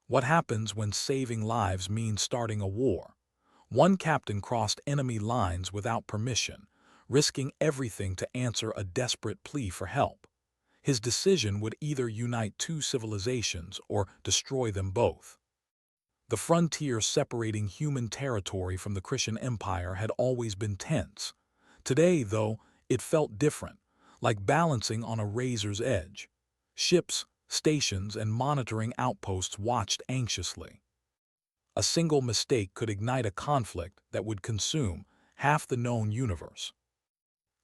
What happens when saving lives means starting a war? One captain crossed enemy lines without permission, risking everything to answer a desperate plea for help. His decision would either unite two civilizations or destroy them both. The frontier separating human territory from the Critian Empire had always been tense. Today, though, it felt different, like balancing on a razor's edge. Ships, stations, and monitoring outposts watched anxiously. A single mistake could ignite a conflict that would consume half the known universe.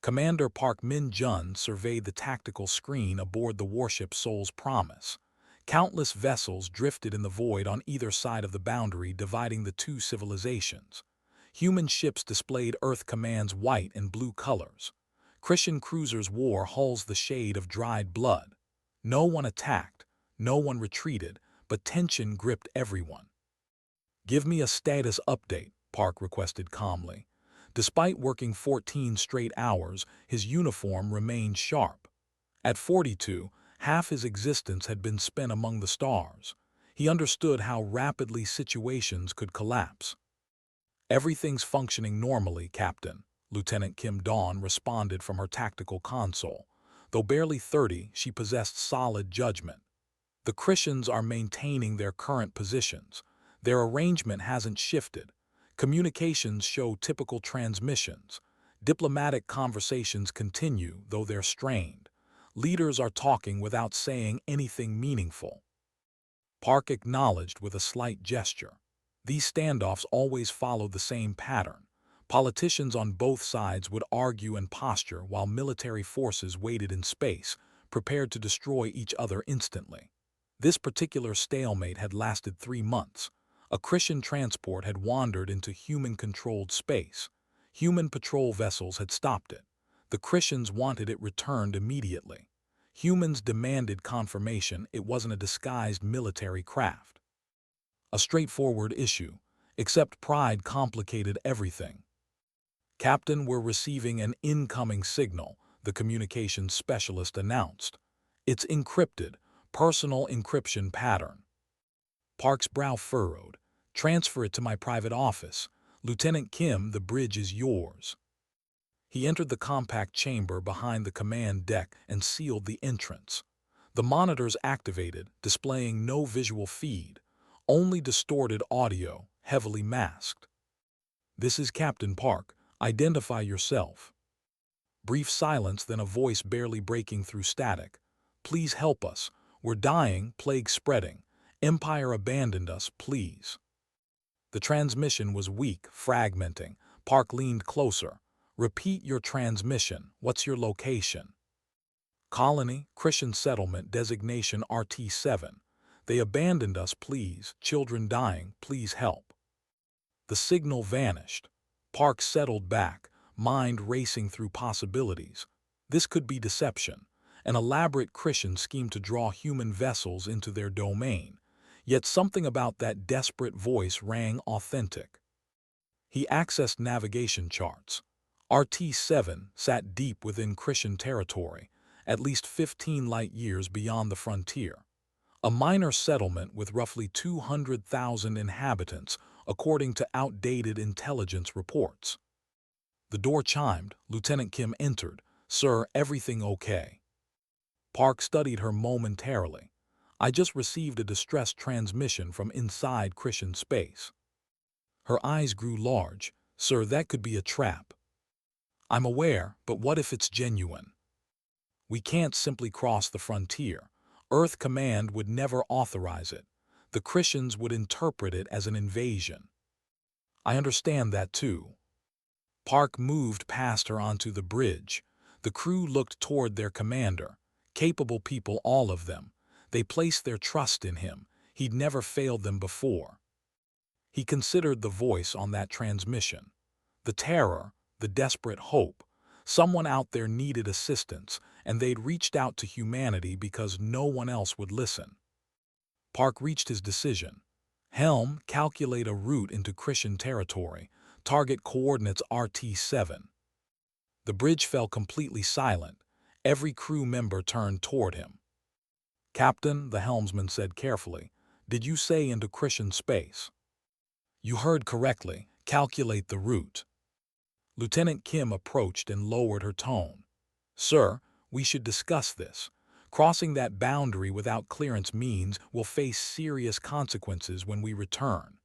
Commander Park Min-jun surveyed the tactical screen aboard the warship Seoul's Promise. Countless vessels drifted in the void on either side of the boundary dividing the two civilizations. Human ships displayed Earth Command's white and blue colors. Critian cruisers wore hulls the shade of dried blood. No one attacked, no one retreated, but tension gripped everyone. "Give me a status update," Park requested calmly. Despite working 14 straight hours, his uniform remained sharp. At 42, half his existence had been spent among the stars. He understood how rapidly situations could collapse. "Everything's functioning normally, Captain," Lieutenant Kim Dawn responded from her tactical console. Though barely 30, she possessed solid judgment. "The Critians are maintaining their current positions. Their arrangement hasn't shifted. Communications show typical transmissions. Diplomatic conversations continue, though they're strained. Leaders are talking without saying anything meaningful." Park acknowledged with a slight gesture. These standoffs always followed the same pattern. Politicians on both sides would argue and posture while military forces waited in space, prepared to destroy each other instantly. This particular stalemate had lasted 3 months. A Critian transport had wandered into human-controlled space. Human patrol vessels had stopped it. The Critians wanted it returned immediately. Humans demanded confirmation it wasn't a disguised military craft. A straightforward issue, except pride complicated everything. "Captain, we're receiving an incoming signal," the communications specialist announced. "It's encrypted, personal encryption pattern." Park's brow furrowed. "Transfer it to my private office. Lieutenant Kim, the bridge is yours." He entered the compact chamber behind the command deck and sealed the entrance. The monitors activated, displaying no visual feed, only distorted audio, heavily masked. "This is Captain Park. Identify yourself." Brief silence, then a voice barely breaking through static. "Please help us. We're dying, plague spreading. Empire abandoned us, please." The transmission was weak, fragmenting. Park leaned closer. "Repeat your transmission. What's your location?" "Colony, Critian settlement, designation RT7. They abandoned us, please. Children dying, please help." The signal vanished. Park settled back, mind racing through possibilities. This could be deception, an elaborate Critian scheme to draw human vessels into their domain. Yet something about that desperate voice rang authentic. He accessed navigation charts. RT7 sat deep within Critian territory, at least 15 light-years beyond the frontier. A minor settlement with roughly 200,000 inhabitants, according to outdated intelligence reports. The door chimed. Lieutenant Kim entered. "Sir, everything okay?" Park studied her momentarily. "I just received a distress transmission from inside Critian space." Her eyes grew large. "Sir, that could be a trap." "I'm aware, but what if it's genuine? We can't simply cross the frontier. Earth Command would never authorize it. The Critians would interpret it as an invasion." "I understand that too." Park moved past her onto the bridge. The crew looked toward their commander. Capable people, all of them. They placed their trust in him. He'd never failed them before. He considered the voice on that transmission. The terror, the desperate hope. Someone out there needed assistance, and they'd reached out to humanity because no one else would listen. Park reached his decision. "Helm, calculate a route into Critian territory. Target coordinates RT7. The bridge fell completely silent. Every crew member turned toward him. "Captain," the helmsman said carefully, Did you say into Critian space? You heard correctly. Calculate the route. Lieutenant Kim approached and lowered her tone. Sir, we should discuss this. Crossing that boundary without clearance means we'll face serious consequences when we return.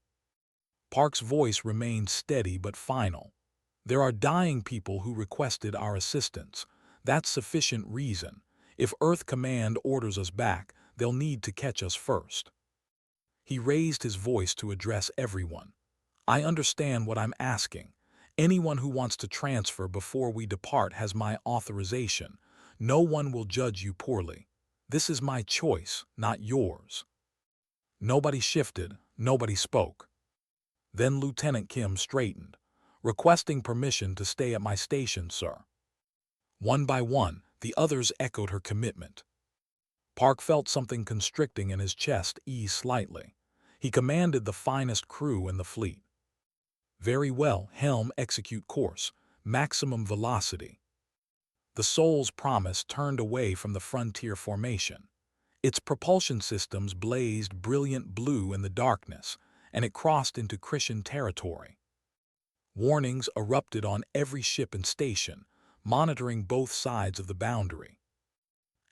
Park's voice remained steady but final. There are dying people who requested our assistance. That's sufficient reason. If Earth Command orders us back, they'll need to catch us first. He raised his voice to address everyone. I understand what I'm asking. Anyone who wants to transfer before we depart has my authorization. No one will judge you poorly. This is my choice, not yours. Nobody shifted, nobody spoke. Then Lieutenant Kim straightened. Requesting permission to stay at my station, sir. One by one, the others echoed her commitment. Park felt something constricting in his chest ease slightly. He commanded the finest crew in the fleet. Very well, helm, execute course, maximum velocity. The Soul's Promise turned away from the frontier formation. Its propulsion systems blazed brilliant blue in the darkness, and it crossed into Critian territory. Warnings erupted on every ship and station, monitoring both sides of the boundary.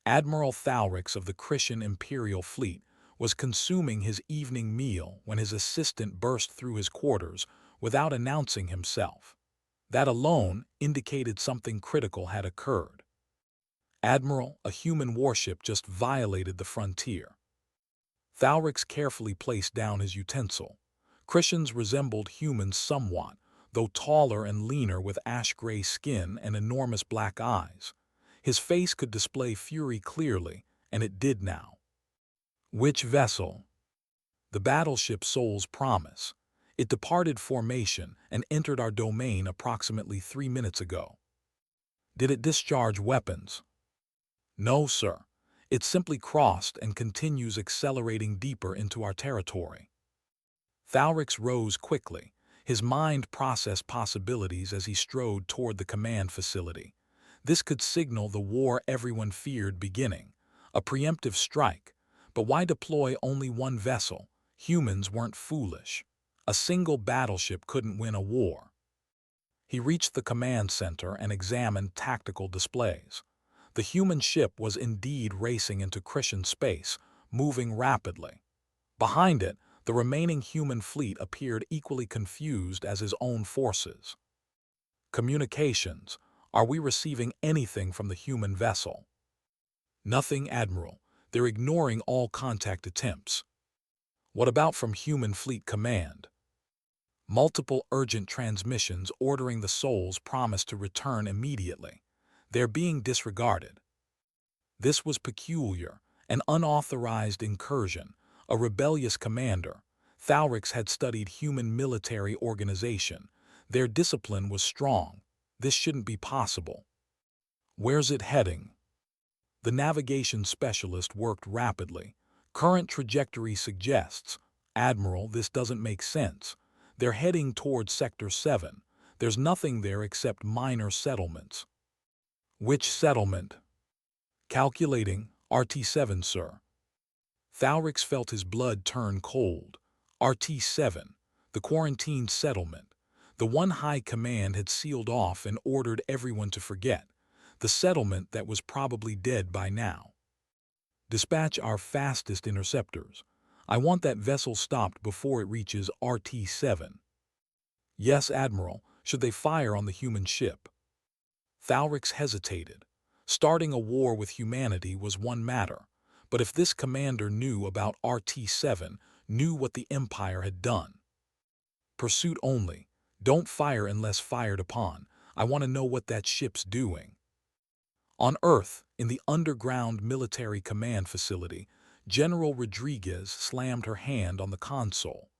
Admiral Thalrix of the Critian Imperial Fleet was consuming his evening meal when his assistant burst through his quarters without announcing himself. That alone indicated something critical had occurred. Admiral, a human warship just violated the frontier. Thalrix carefully placed down his utensil. Critians resembled humans somewhat, though taller and leaner with ash-gray skin and enormous black eyes. His face could display fury clearly, and it did now. Which vessel? The battleship Soul's Promise. It departed formation and entered our domain approximately 3 minutes ago. Did it discharge weapons? No, sir. It simply crossed and continues accelerating deeper into our territory. Thalrix rose quickly. His mind processed possibilities as he strode toward the command facility. This could signal the war everyone feared beginning, a preemptive strike. But why deploy only one vessel? Humans weren't foolish. A single battleship couldn't win a war. He reached the command center and examined tactical displays. The human ship was indeed racing into Critian space, moving rapidly. Behind it, the remaining human fleet appeared equally confused as his own forces. Communications. Are we receiving anything from the human vessel? Nothing, Admiral. They're ignoring all contact attempts. What about from Human Fleet Command? Multiple urgent transmissions ordering the Soul's Promise to return immediately. They're being disregarded. This was peculiar, an unauthorized incursion, a rebellious commander. Thalrix had studied human military organization. Their discipline was strong. This shouldn't be possible. Where's it heading? The navigation specialist worked rapidly. Current trajectory suggests, Admiral, this doesn't make sense. They're heading towards Sector 7. There's nothing there except minor settlements. Which settlement? Calculating, RT7, sir. Thalrix felt his blood turn cold. RT7, the quarantine settlement. The one High Command had sealed off and ordered everyone to forget. The settlement that was probably dead by now. Dispatch our fastest interceptors. I want that vessel stopped before it reaches RT7. Yes, Admiral. Should they fire on the human ship? Thalrix hesitated. Starting a war with humanity was one matter, but if this commander knew about RT7, knew what the Empire had done. Pursuit only. Don't fire unless fired upon. I want to know what that ship's doing. On Earth, in the underground military command facility, General Rodriguez slammed her hand on the console.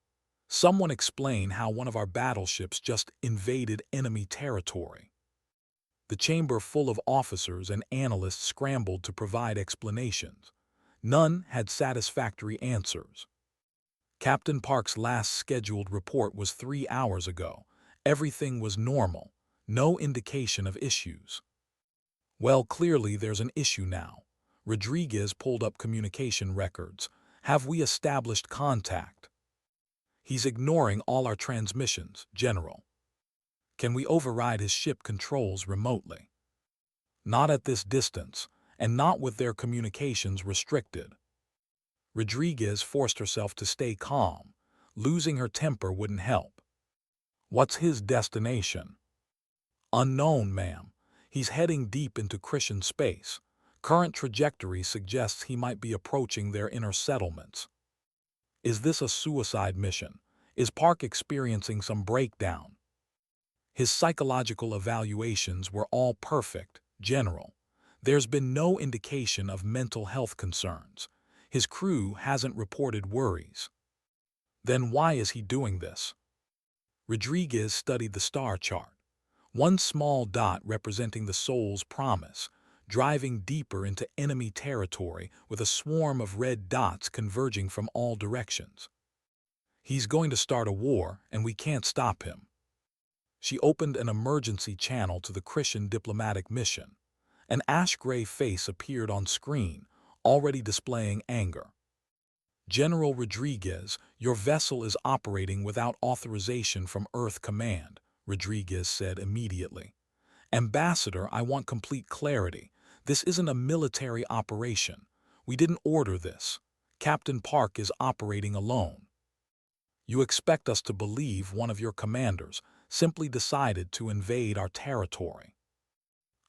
Someone explain how one of our battleships just invaded enemy territory. The chamber full of officers and analysts scrambled to provide explanations. None had satisfactory answers. Captain Park's last scheduled report was 3 hours ago. Everything was normal. No indication of issues. Well, clearly there's an issue now. Rodriguez pulled up communication records. Have we established contact? He's ignoring all our transmissions, General. Can we override his ship controls remotely? Not at this distance, and not with their communications restricted. Rodriguez forced herself to stay calm. Losing her temper wouldn't help. What's his destination? Unknown, ma'am. He's heading deep into Critian space. Current trajectory suggests he might be approaching their inner settlements. Is this a suicide mission? Is Park experiencing some breakdown? His psychological evaluations were all perfect, General. There's been no indication of mental health concerns. His crew hasn't reported worries. Then why is he doing this? Rodriguez studied the star chart. One small dot representing the soul's promise, driving deeper into enemy territory with a swarm of red dots converging from all directions. He's going to start a war, and we can't stop him. She opened an emergency channel to the Critian diplomatic mission. An ash-gray face appeared on screen, already displaying anger. General Rodriguez, your vessel is operating without authorization from Earth Command, Rodriguez said immediately. Ambassador, I want complete clarity. This isn't a military operation. We didn't order this. Captain Park is operating alone. You expect us to believe one of your commanders simply decided to invade our territory.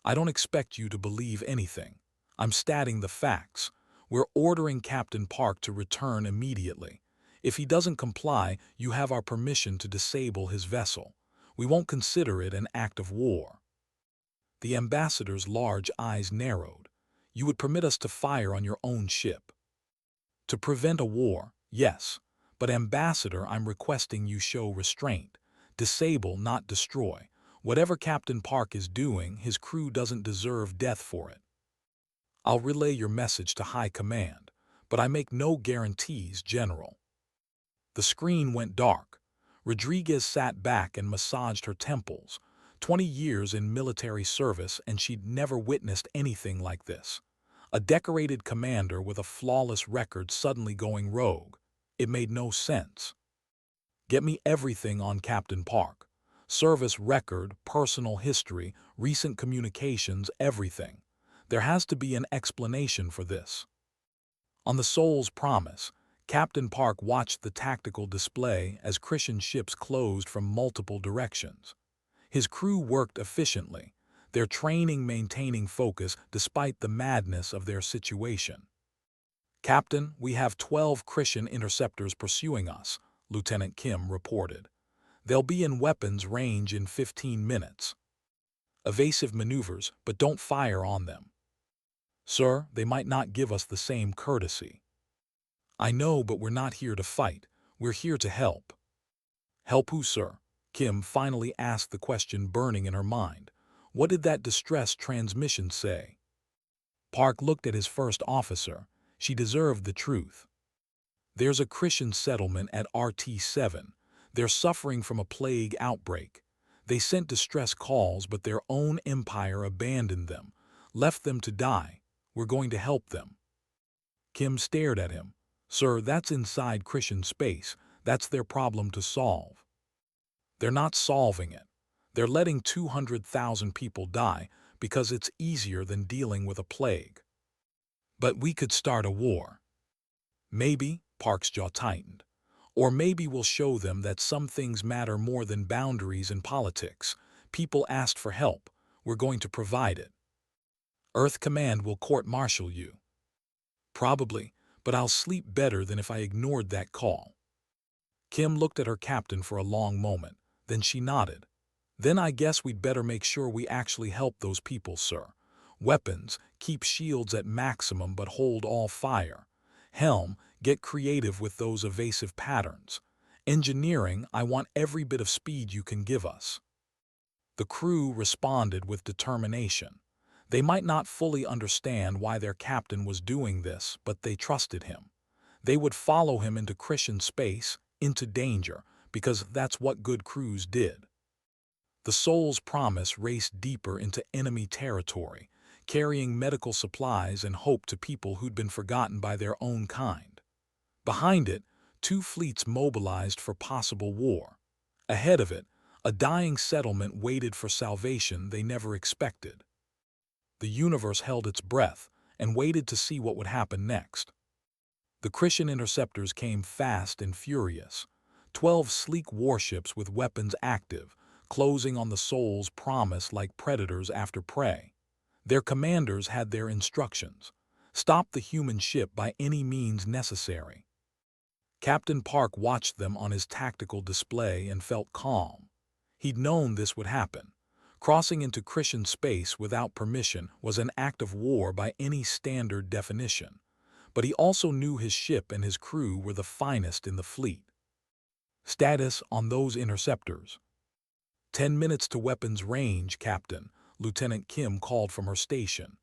I don't expect you to believe anything. I'm stating the facts. We're ordering Captain Park to return immediately. If he doesn't comply, you have our permission to disable his vessel. We won't consider it an act of war. The ambassador's large eyes narrowed. You would permit us to fire on your own ship. To prevent a war, yes. But ambassador, I'm requesting you show restraint. Disable, not destroy. Whatever Captain Park is doing, his crew doesn't deserve death for it. I'll relay your message to High Command, but I make no guarantees, General. The screen went dark. Rodriguez sat back and massaged her temples. 20 years in military service, and she'd never witnessed anything like this. A decorated commander with a flawless record suddenly going rogue. It made no sense. Get me everything on Captain Park. Service record, personal history, recent communications, everything. There has to be an explanation for this. On the Soul's promise, Captain Park watched the tactical display as Critian ships closed from multiple directions. His crew worked efficiently, their training maintaining focus despite the madness of their situation. Captain, we have 12 Critian interceptors pursuing us, Lieutenant Kim reported. They'll be in weapons range in 15 minutes. Evasive maneuvers, but don't fire on them. Sir, they might not give us the same courtesy. I know, but we're not here to fight. We're here to help. Help who, sir? Kim finally asked the question burning in her mind. What did that distress transmission say? Park looked at his first officer. She deserved the truth. There's a Critian settlement at RT-7. They're suffering from a plague outbreak. They sent distress calls, but their own empire abandoned them, left them to die. We're going to help them. Kim stared at him. Sir, that's inside Critian space. That's their problem to solve. They're not solving it. They're letting 200,000 people die because it's easier than dealing with a plague. But we could start a war. Maybe, Park's jaw tightened. Or maybe we'll show them that some things matter more than boundaries in politics. People asked for help. We're going to provide it. Earth Command will court-martial you. Probably, but I'll sleep better than if I ignored that call. Kim looked at her captain for a long moment. Then she nodded. Then I guess we'd better make sure we actually help those people, sir. Weapons, keep shields at maximum but hold all fire. Helm, get creative with those evasive patterns. Engineering, I want every bit of speed you can give us. The crew responded with determination. They might not fully understand why their captain was doing this, but they trusted him. They would follow him into Critian space, into danger, because that's what good crews did. The Soul's promise raced deeper into enemy territory, carrying medical supplies and hope to people who'd been forgotten by their own kind. Behind it, two fleets mobilized for possible war. Ahead of it, a dying settlement waited for salvation they never expected. The universe held its breath and waited to see what would happen next. The Critian interceptors came fast and furious, 12 sleek warships with weapons active, closing on the Soul's promise like predators after prey. Their commanders had their instructions: stop the human ship by any means necessary. Captain Park watched them on his tactical display and felt calm. He'd known this would happen. Crossing into Critian space without permission was an act of war by any standard definition. But he also knew his ship and his crew were the finest in the fleet. Status on those interceptors. 10 minutes to weapons range, Captain, Lieutenant Kim called from her station.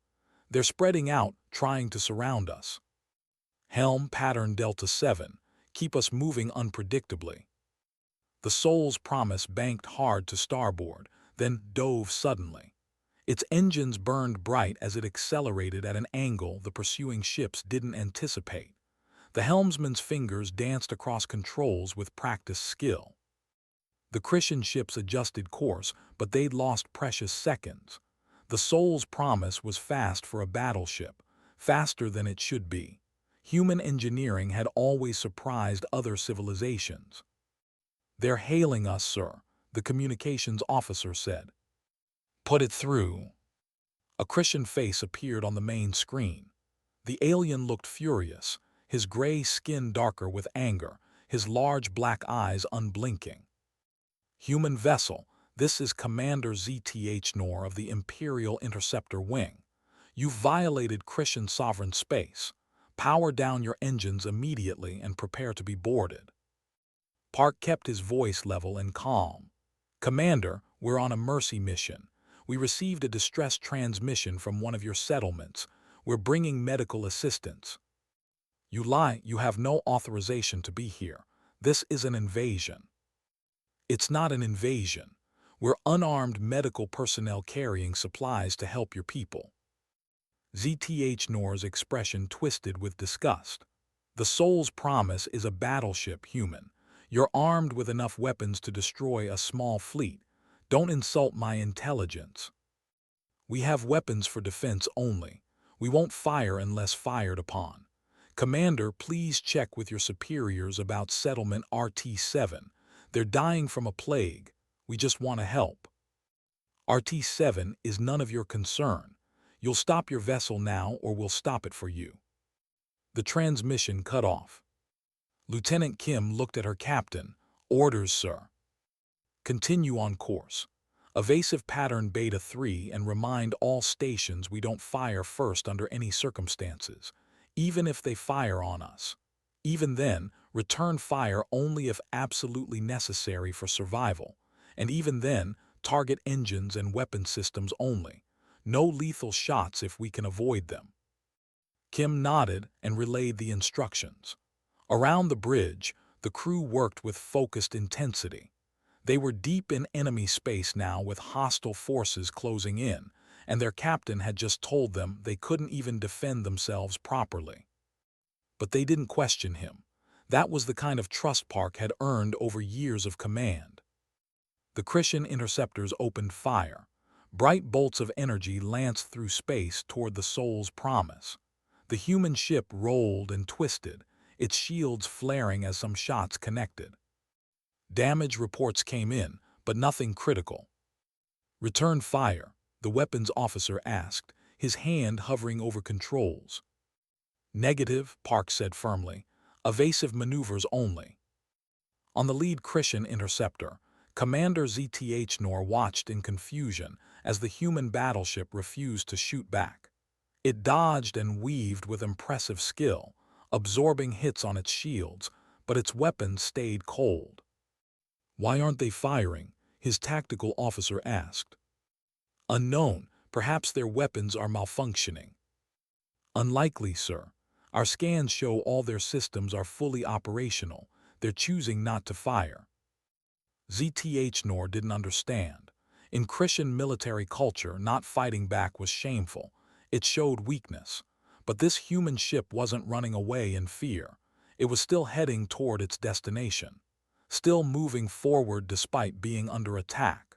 They're spreading out, trying to surround us. Helm pattern Delta 7, keep us moving unpredictably. The Soul's promise banked hard to starboard, then dove suddenly. Its engines burned bright as it accelerated at an angle the pursuing ships didn't anticipate. The helmsman's fingers danced across controls with practiced skill. The Critian ships adjusted course, but they'd lost precious seconds. The Soul's promise was fast for a battleship, faster than it should be. Human engineering had always surprised other civilizations. "They're hailing us, sir," the communications officer said. "Put it through." A Critian face appeared on the main screen. The alien looked furious, his gray skin darker with anger, his large black eyes unblinking. "Human vessel, this is Commander ZTH Nor of the Imperial Interceptor Wing. You've violated Critian sovereign space. Power down your engines immediately and prepare to be boarded." Park kept his voice level and calm. "Commander, we're on a mercy mission. We received a distress transmission from one of your settlements. We're bringing medical assistance." "You lie, you have no authorization to be here. This is an invasion." "It's not an invasion. We're unarmed medical personnel carrying supplies to help your people." ZTH Nor's expression twisted with disgust. "The Soul's promise is a battleship, human. You're armed with enough weapons to destroy a small fleet. Don't insult my intelligence." "We have weapons for defense only. We won't fire unless fired upon. Commander, please check with your superiors about settlement RT-7. They're dying from a plague. We just want to help." "RT-7 is none of your concern. You'll stop your vessel now or we'll stop it for you." The transmission cut off. Lieutenant Kim looked at her captain. "Orders, sir." "Continue on course. Evasive pattern Beta 3 and remind all stations we don't fire first under any circumstances, even if they fire on us. Even then, return fire only if absolutely necessary for survival, and even then, target engines and weapon systems only. No lethal shots if we can avoid them." Kim nodded and relayed the instructions. Around the bridge, the crew worked with focused intensity. They were deep in enemy space now with hostile forces closing in, and their captain had just told them they couldn't even defend themselves properly. But they didn't question him. That was the kind of trust Park had earned over years of command. The Critian interceptors opened fire. Bright bolts of energy lanced through space toward the Soul's promise. The human ship rolled and twisted, its shields flaring as some shots connected. Damage reports came in, but nothing critical. "Return fire," the weapons officer asked, his hand hovering over controls. "Negative," Park said firmly. "Evasive maneuvers only." On the lead Critian interceptor, Commander ZTH Nor watched in confusion as the human battleship refused to shoot back. It dodged and weaved with impressive skill, absorbing hits on its shields, but its weapons stayed cold. "Why aren't they firing?" his tactical officer asked. "Unknown, perhaps their weapons are malfunctioning." "Unlikely, sir. Our scans show all their systems are fully operational. They're choosing not to fire." ZTH Nor didn't understand. In Critian military culture, not fighting back was shameful. It showed weakness. But this human ship wasn't running away in fear. It was still heading toward its destination, still moving forward despite being under attack.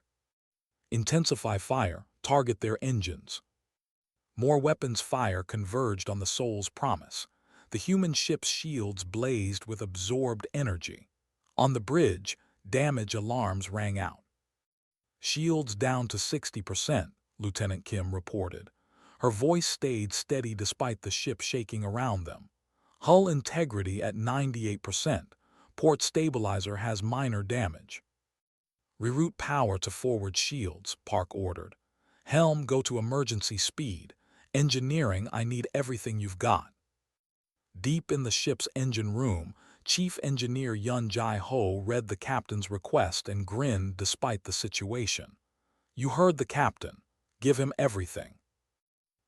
Intensify fire, target their engines. More weapons fire converged on the Soul's promise. The human ship's shields blazed with absorbed energy. On the bridge, damage alarms rang out. Shields down to 60%, Lieutenant Kim reported. Her voice stayed steady despite the ship shaking around them. Hull integrity at 98%. Port stabilizer has minor damage. Reroute power to forward shields, Park ordered. Helm, go to emergency speed. Engineering, I need everything you've got. Deep in the ship's engine room, Chief Engineer Yun Jai-ho read the captain's request and grinned despite the situation. You heard the captain. Give him everything.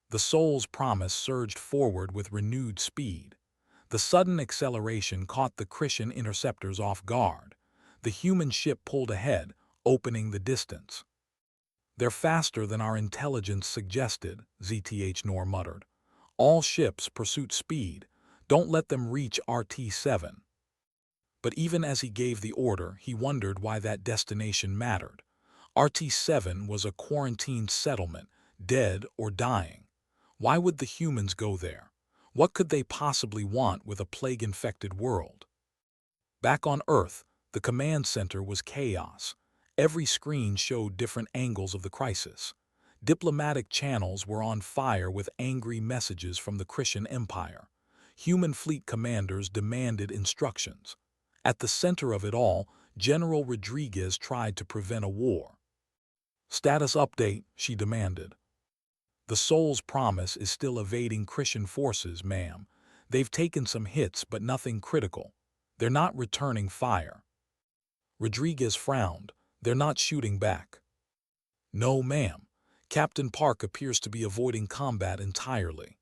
The Soul's promise surged forward with renewed speed. The sudden acceleration caught the Critian interceptors off guard. The human ship pulled ahead, opening the distance. They're faster than our intelligence suggested, ZTH Nor muttered. All ships pursuit speed. Don't let them reach RT-7. But even as he gave the order, he wondered why that destination mattered. RT-7 was a quarantined settlement, dead or dying. Why would the humans go there? What could they possibly want with a plague-infected world? Back on Earth, the command center was chaos. Every screen showed different angles of the crisis. Diplomatic channels were on fire with angry messages from the Critian Empire. Human fleet commanders demanded instructions. At the center of it all, General Rodriguez tried to prevent a war. Status update, she demanded. The Soul's promise is still evading Critian forces, ma'am. They've taken some hits, but nothing critical. They're not returning fire. Rodriguez frowned. They're not shooting back. No, ma'am. Captain Park appears to be avoiding combat entirely.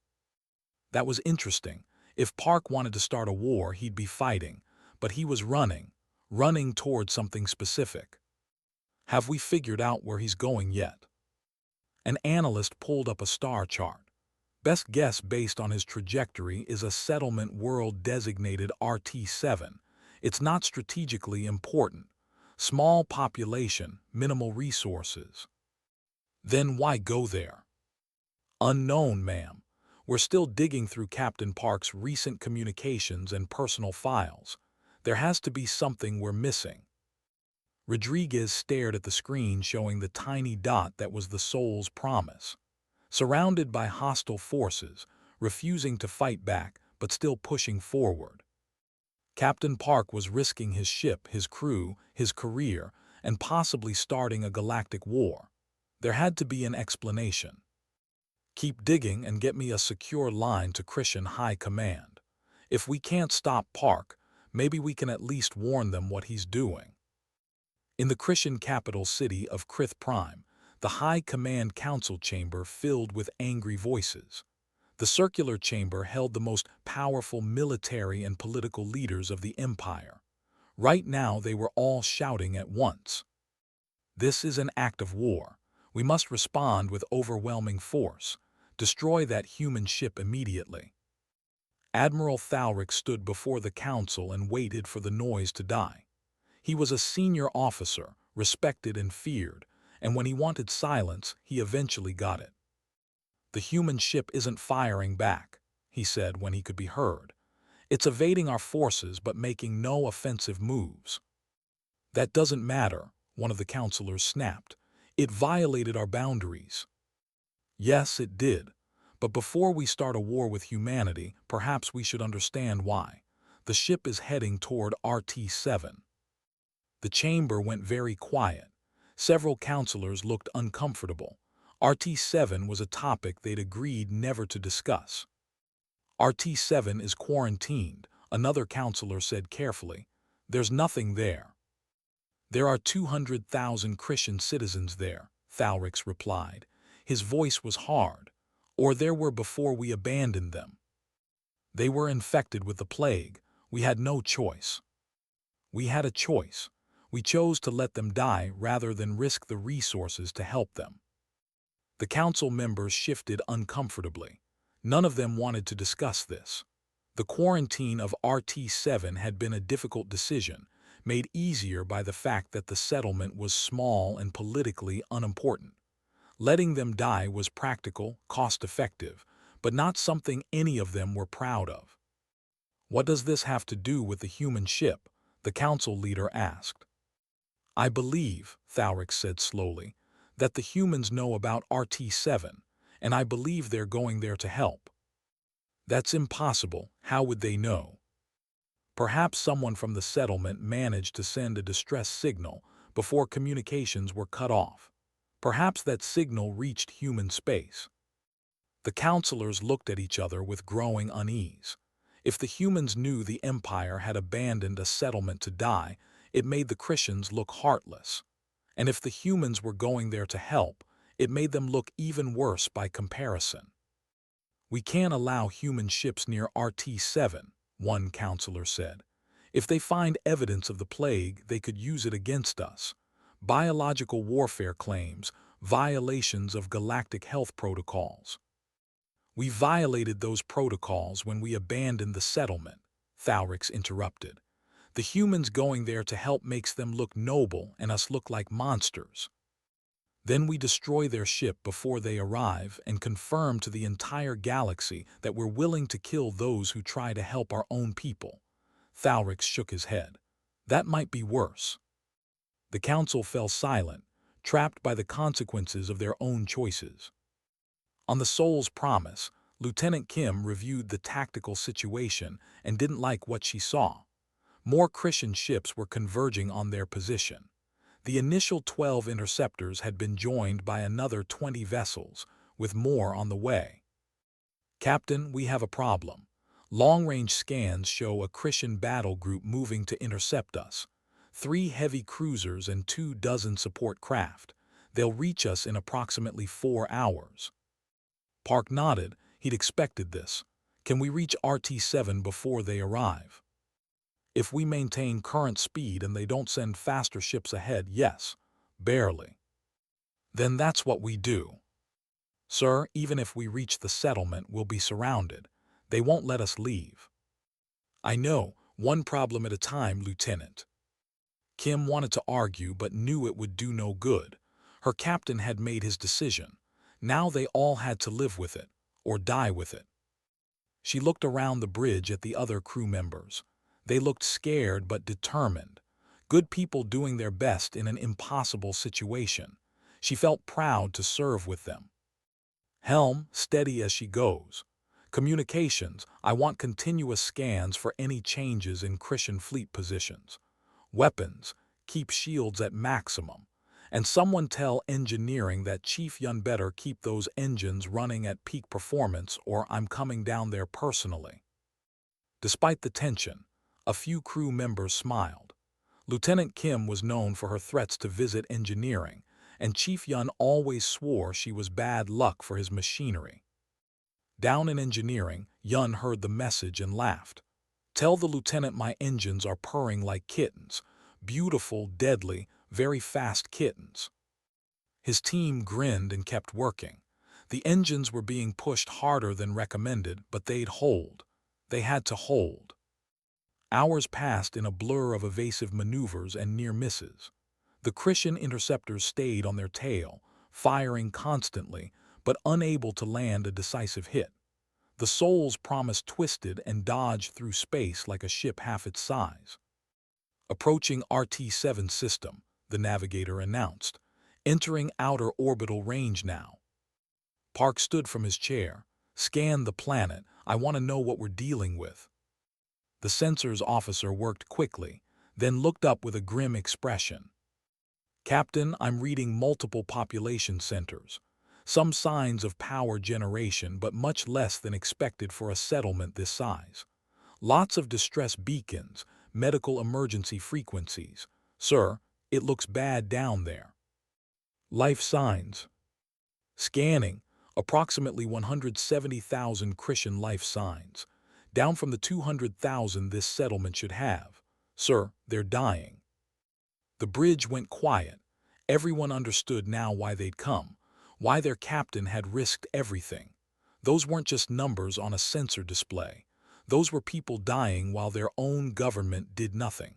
That was interesting. If Park wanted to start a war, he'd be fighting. But he was running toward something specific. Have we figured out where he's going yet? An analyst pulled up a star chart. Best guess based on his trajectory is a settlement world designated RT-7. It's not strategically important. Small population, minimal resources. Then why go there? Unknown, ma'am. We're still digging through Captain Park's recent communications and personal files. There has to be something we're missing. Rodriguez stared at the screen showing the tiny dot that was the Soul's promise. Surrounded by hostile forces, refusing to fight back but still pushing forward. Captain Park was risking his ship, his crew, his career, and possibly starting a galactic war. There had to be an explanation. Keep digging and get me a secure line to Critian High Command. If we can't stop Park, maybe we can at least warn them what he's doing. In the Critian capital city of Crith Prime, the High Command Council chamber filled with angry voices. The circular chamber held the most powerful military and political leaders of the empire. Right now they were all shouting at once. This is an act of war. We must respond with overwhelming force. Destroy that human ship immediately. Admiral Thalric stood before the council and waited for the noise to die. He was a senior officer, respected and feared, and when he wanted silence, he eventually got it. The human ship isn't firing back, he said when he could be heard. It's evading our forces but making no offensive moves. That doesn't matter, one of the counselors snapped. It violated our boundaries. Yes, it did. But before we start a war with humanity, perhaps we should understand why. The ship is heading toward RT-7. The chamber went very quiet. Several counselors looked uncomfortable. RT-7 was a topic they'd agreed never to discuss. RT-7 is quarantined, another counselor said carefully. There's nothing there. There are 200,000 Critian citizens there, Thalrix replied. His voice was hard. Or there were before we abandoned them. They were infected with the plague. We had no choice. We had a choice. We chose to let them die rather than risk the resources to help them. The council members shifted uncomfortably. None of them wanted to discuss this. The quarantine of RT-7 had been a difficult decision, made easier by the fact that the settlement was small and politically unimportant. Letting them die was practical, cost-effective, but not something any of them were proud of. "What does this have to do with the human ship?" the council leader asked. "I believe," Thalrix said slowly, "that the humans know about RT-7, and I believe they're going there to help." "That's impossible. How would they know?" "Perhaps someone from the settlement managed to send a distress signal before communications were cut off. Perhaps that signal reached human space." The counselors looked at each other with growing unease. If the humans knew the Empire had abandoned a settlement to die, it made the Critians look heartless. And if the humans were going there to help, it made them look even worse by comparison. "We can't allow human ships near RT-7, one counselor said. "If they find evidence of the plague, they could use it against us. Biological warfare claims, violations of galactic health protocols." "We violated those protocols when we abandoned the settlement," Thalrix interrupted. "The humans going there to help makes them look noble and us look like monsters. Then we destroy their ship before they arrive and confirm to the entire galaxy that we're willing to kill those who try to help our own people." Thalrix shook his head. "That might be worse." The council fell silent, trapped by the consequences of their own choices. On the Soul's promise, Lieutenant Kim reviewed the tactical situation and didn't like what she saw. More Critian ships were converging on their position. The initial 12 interceptors had been joined by another 20 vessels, with more on the way. "Captain, we have a problem. Long-range scans show a Critian battle group moving to intercept us. 3 heavy cruisers and 24 support craft. They'll reach us in approximately 4 hours. Park nodded. He'd expected this. "Can we reach RT-7 before they arrive?" "If we maintain current speed and they don't send faster ships ahead, yes. Barely." "Then that's what we do." "Sir, even if we reach the settlement, we'll be surrounded. They won't let us leave." "I know, one problem at a time, Lieutenant." Kim wanted to argue but knew it would do no good. Her captain had made his decision. Now they all had to live with it, or die with it. She looked around the bridge at the other crew members. They looked scared but determined. Good people doing their best in an impossible situation. She felt proud to serve with them. "Helm, steady as she goes. Communications, I want continuous scans for any changes in Critian fleet positions. Weapons, keep shields at maximum. And someone tell engineering that Chief Yun better keep those engines running at peak performance or I'm coming down there personally." Despite the tension, a few crew members smiled. Lieutenant Kim was known for her threats to visit engineering, and Chief Yun always swore she was bad luck for his machinery. Down in engineering, Yun heard the message and laughed. "Tell the lieutenant my engines are purring like kittens. Beautiful, deadly, very fast kittens." His team grinned and kept working. The engines were being pushed harder than recommended, but they'd hold. They had to hold. Hours passed in a blur of evasive maneuvers and near misses. The Critian interceptors stayed on their tail, firing constantly, but unable to land a decisive hit. The Soul's promise twisted and dodged through space like a ship half its size. "Approaching RT-7 system," the navigator announced. "Entering outer orbital range now." Park stood from his chair. "Scan the planet. I want to know what we're dealing with." The sensors officer worked quickly, then looked up with a grim expression. "Captain, I'm reading multiple population centers. Some signs of power generation, but much less than expected for a settlement this size. Lots of distress beacons, medical emergency frequencies. Sir, it looks bad down there." "Life signs." "Scanning, approximately 170,000 Critian life signs. Down from the 200,000 this settlement should have. Sir, they're dying." The bridge went quiet. Everyone understood now why they'd come, why their captain had risked everything. Those weren't just numbers on a sensor display. Those were people dying while their own government did nothing.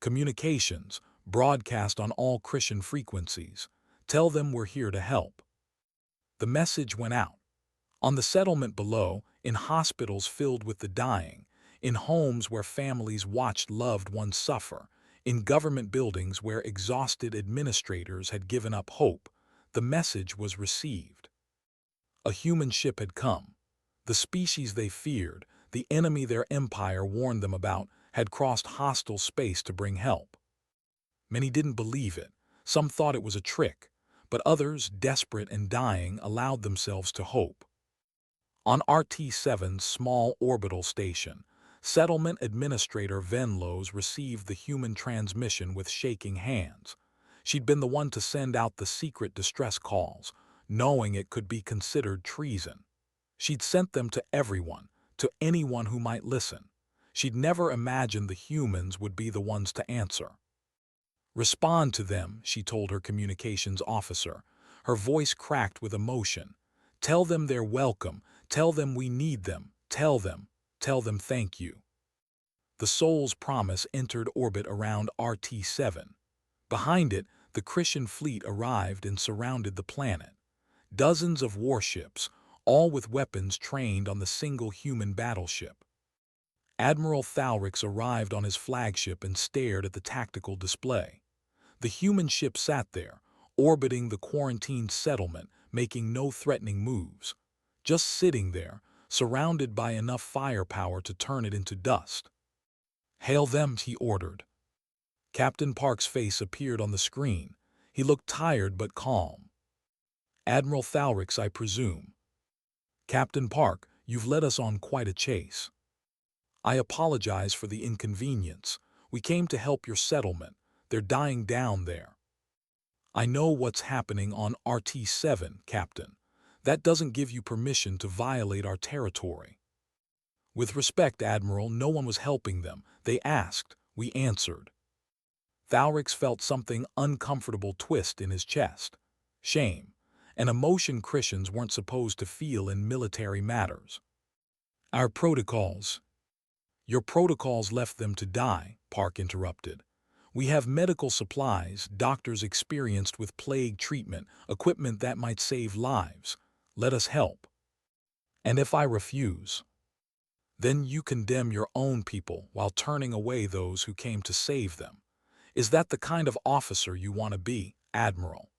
Communications, broadcast on all Critian frequencies. Tell them we're here to help. The message went out. On the settlement below, in hospitals filled with the dying, in homes where families watched loved ones suffer, in government buildings where exhausted administrators had given up hope, the message was received. A human ship had come. The species they feared, the enemy their empire warned them about, had crossed hostile space to bring help. Many didn't believe it. Some thought it was a trick, but others, desperate and dying, allowed themselves to hope. On RT-7's small orbital station, Settlement Administrator Venlos received the human transmission with shaking hands. She'd been the one to send out the secret distress calls, knowing it could be considered treason. She'd sent them to everyone, to anyone who might listen. She'd never imagined the humans would be the ones to answer. "Respond to them," she told her communications officer. Her voice cracked with emotion. "Tell them they're welcome. Tell them we need them. Tell them thank you." The Soul's Promise entered orbit around RT-7. Behind it, the Critian fleet arrived and surrounded the planet. Dozens of warships, all with weapons trained on the single human battleship. Admiral Thalrix arrived on his flagship and stared at the tactical display. The human ship sat there, orbiting the quarantined settlement, making no threatening moves. Just sitting there, surrounded by enough firepower to turn it into dust. "Hail them," he ordered. Captain Park's face appeared on the screen. He looked tired but calm. "Admiral Thalrix, I presume." "Captain Park, you've led us on quite a chase. I apologize for the inconvenience. We came to help your settlement. They're dying down there." "I know what's happening on RT-7, Captain. That doesn't give you permission to violate our territory." "With respect, Admiral, no one was helping them. They asked. We answered." Thalrix felt something uncomfortable twist in his chest. Shame. An emotion Critians weren't supposed to feel in military matters. "Our protocols." "Your protocols left them to die," Park interrupted. "We have medical supplies, doctors experienced with plague treatment, equipment that might save lives. Let us help." "And if I refuse?" "Then you condemn your own people while turning away those who came to save them. Is that the kind of officer you want to be, Admiral?"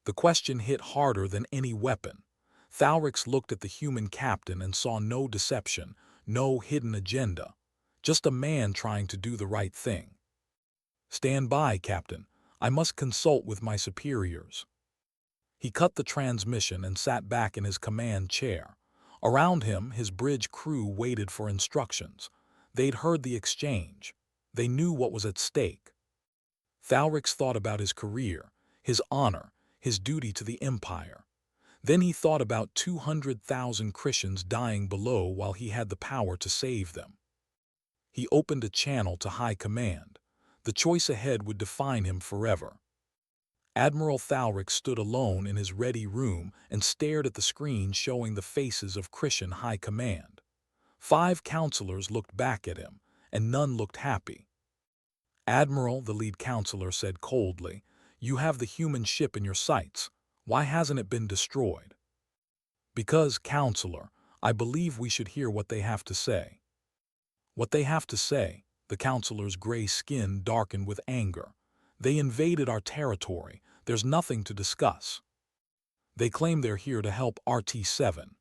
The question hit harder than any weapon. Thalrix looked at the human captain and saw no deception, no hidden agenda. Just a man trying to do the right thing. "Stand by, Captain. I must consult with my superiors." He cut the transmission and sat back in his command chair. Around him, his bridge crew waited for instructions. They'd heard the exchange. They knew what was at stake. Thalrix thought about his career, his honor, his duty to the Empire. Then he thought about 200,000 Critians dying below while he had the power to save them. He opened a channel to High Command. The choice ahead would define him forever. Admiral Thalrix stood alone in his ready room and stared at the screen showing the faces of Critian High Command. 5 counselors looked back at him, and none looked happy. "Admiral," the lead counselor said coldly, "you have the human ship in your sights. Why hasn't it been destroyed?" "Because, Counselor, I believe we should hear what they have to say." "What they have to say?" The counselor's gray skin darkened with anger. "They invaded our territory. There's nothing to discuss." "They claim they're here to help RT-7.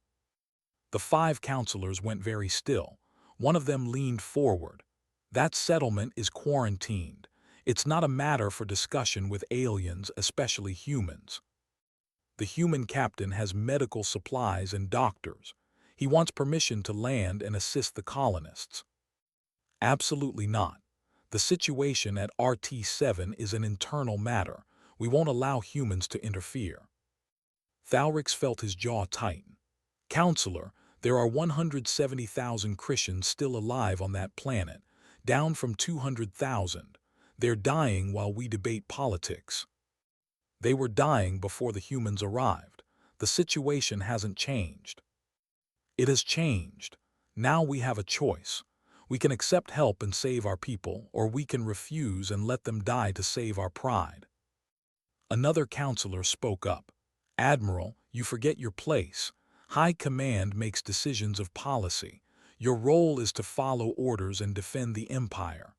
The 5 counselors went very still. One of them leaned forward. "That settlement is quarantined. It's not a matter for discussion with aliens, especially humans. The human captain has medical supplies and doctors. He wants permission to land and assist the colonists." "Absolutely not. The situation at RT-7 is an internal matter. We won't allow humans to interfere." Thalrix felt his jaw tighten. "Counselor, there are 170,000 Critians still alive on that planet, down from 200,000. They're dying while we debate politics." "They were dying before the humans arrived. The situation hasn't changed." "It has changed. Now we have a choice. We can accept help and save our people, or we can refuse and let them die to save our pride. Another counselor spoke up. Admiral, you forget your place. High Command makes decisions of policy. Your role is to follow orders and defend the Empire.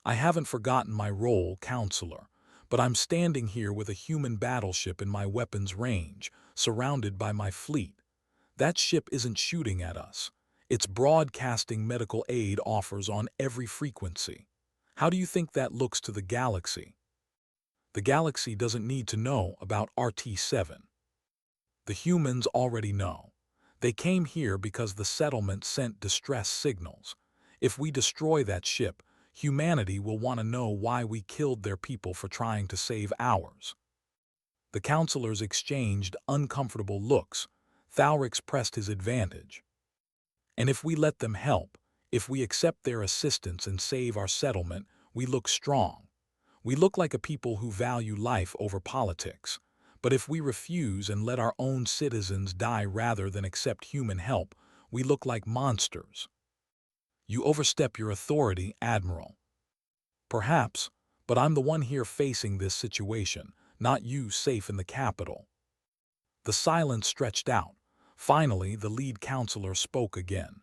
I haven't forgotten my role, counselor, but I'm standing here with a human battleship in my weapons range, surrounded by my fleet. That ship isn't shooting at us. It's broadcasting medical aid offers on every frequency. How do you think that looks to the galaxy? The galaxy doesn't need to know about RT-7. The humans already know. They came here because the settlement sent distress signals. If we destroy that ship, humanity will want to know why we killed their people for trying to save ours. The counselors exchanged uncomfortable looks. Thalrix pressed his advantage. And if we let them help, if we accept their assistance and save our settlement, we look strong. We look like a people who value life over politics. But if we refuse and let our own citizens die rather than accept human help, we look like monsters. You overstep your authority, Admiral. Perhaps, but I'm the one here facing this situation, not you safe in the capital. The silence stretched out. Finally, the lead counselor spoke again.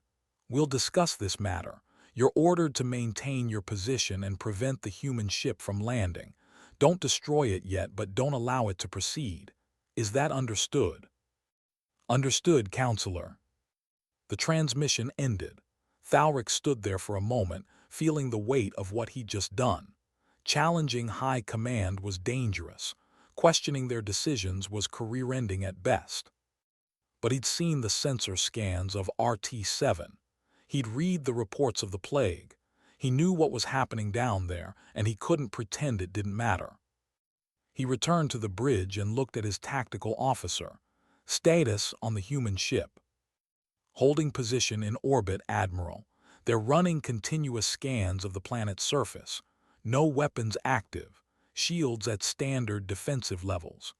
We'll discuss this matter. You're ordered to maintain your position and prevent the human ship from landing. Don't destroy it yet, but don't allow it to proceed. Is that understood? Understood, counselor. The transmission ended. Thalrix stood there for a moment, feeling the weight of what he'd just done. Challenging High Command was dangerous. Questioning their decisions was career-ending at best. But he'd seen the sensor scans of RT-7. He'd read the reports of the plague. He knew what was happening down there, and he couldn't pretend it didn't matter. He returned to the bridge and looked at his tactical officer. Status on the human ship. Holding position in orbit, Admiral. They're running continuous scans of the planet's surface. No weapons active. Shields at standard defensive levels.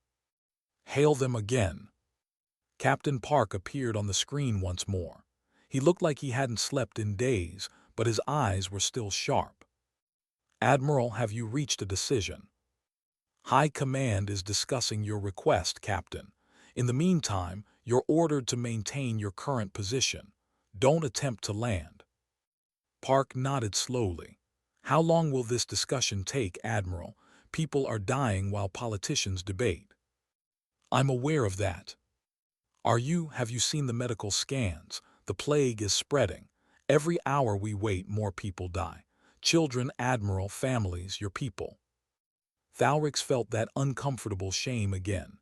Hail them again. Captain Park appeared on the screen once more. He looked like he hadn't slept in days, but his eyes were still sharp. Admiral, have you reached a decision? High Command is discussing your request, Captain. In the meantime, you're ordered to maintain your current position. Don't attempt to land. Park nodded slowly. How long will this discussion take, Admiral? People are dying while politicians debate. I'm aware of that. Have you seen the medical scans? The plague is spreading. Every hour we wait, more people die. Children, Admiral, families, your people. Thalrix felt that uncomfortable shame again.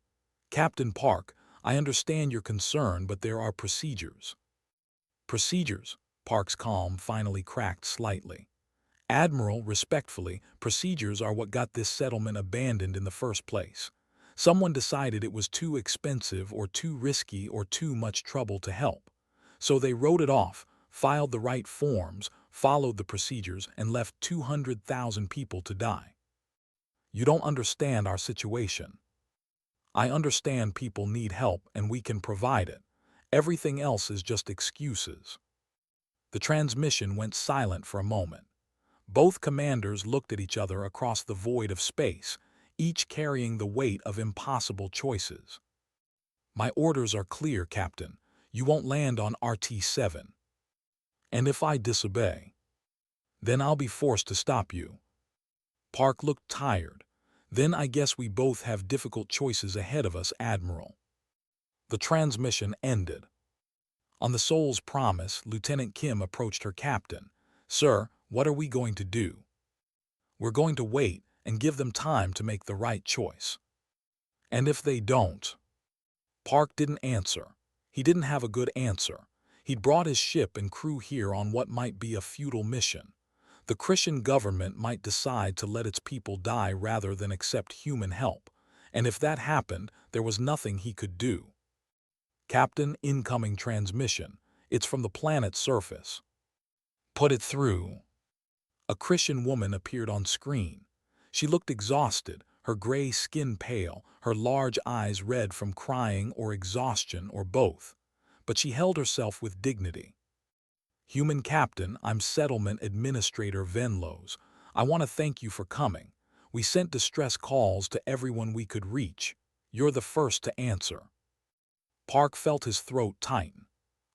Captain Park, I understand your concern, but there are procedures. Procedures? Park's calm finally cracked slightly. Admiral, respectfully, procedures are what got this settlement abandoned in the first place. Someone decided it was too expensive or too risky or too much trouble to help. So they wrote it off, filed the right forms, followed the procedures, and left 200,000 people to die. You don't understand our situation. I understand people need help and we can provide it. Everything else is just excuses. The transmission went silent for a moment. Both commanders looked at each other across the void of space, each carrying the weight of impossible choices. My orders are clear, Captain. You won't land on RT-7. And if I disobey, then I'll be forced to stop you. Park looked tired. Then I guess we both have difficult choices ahead of us, Admiral. The transmission ended. On the Soul's promise, Lieutenant Kim approached her captain. Sir, what are we going to do? We're going to wait and give them time to make the right choice. And if they don't? Park didn't answer. He didn't have a good answer. He'd brought his ship and crew here on what might be a futile mission. The Critian government might decide to let its people die rather than accept human help. And if that happened, there was nothing he could do. Captain, incoming transmission. It's from the planet's surface. Put it through. A Critian woman appeared on screen. She looked exhausted, her gray skin pale, her large eyes red from crying or exhaustion or both. But she held herself with dignity. Human Captain, I'm Settlement Administrator Venlos. I want to thank you for coming. We sent distress calls to everyone we could reach. You're the first to answer. Park felt his throat tighten.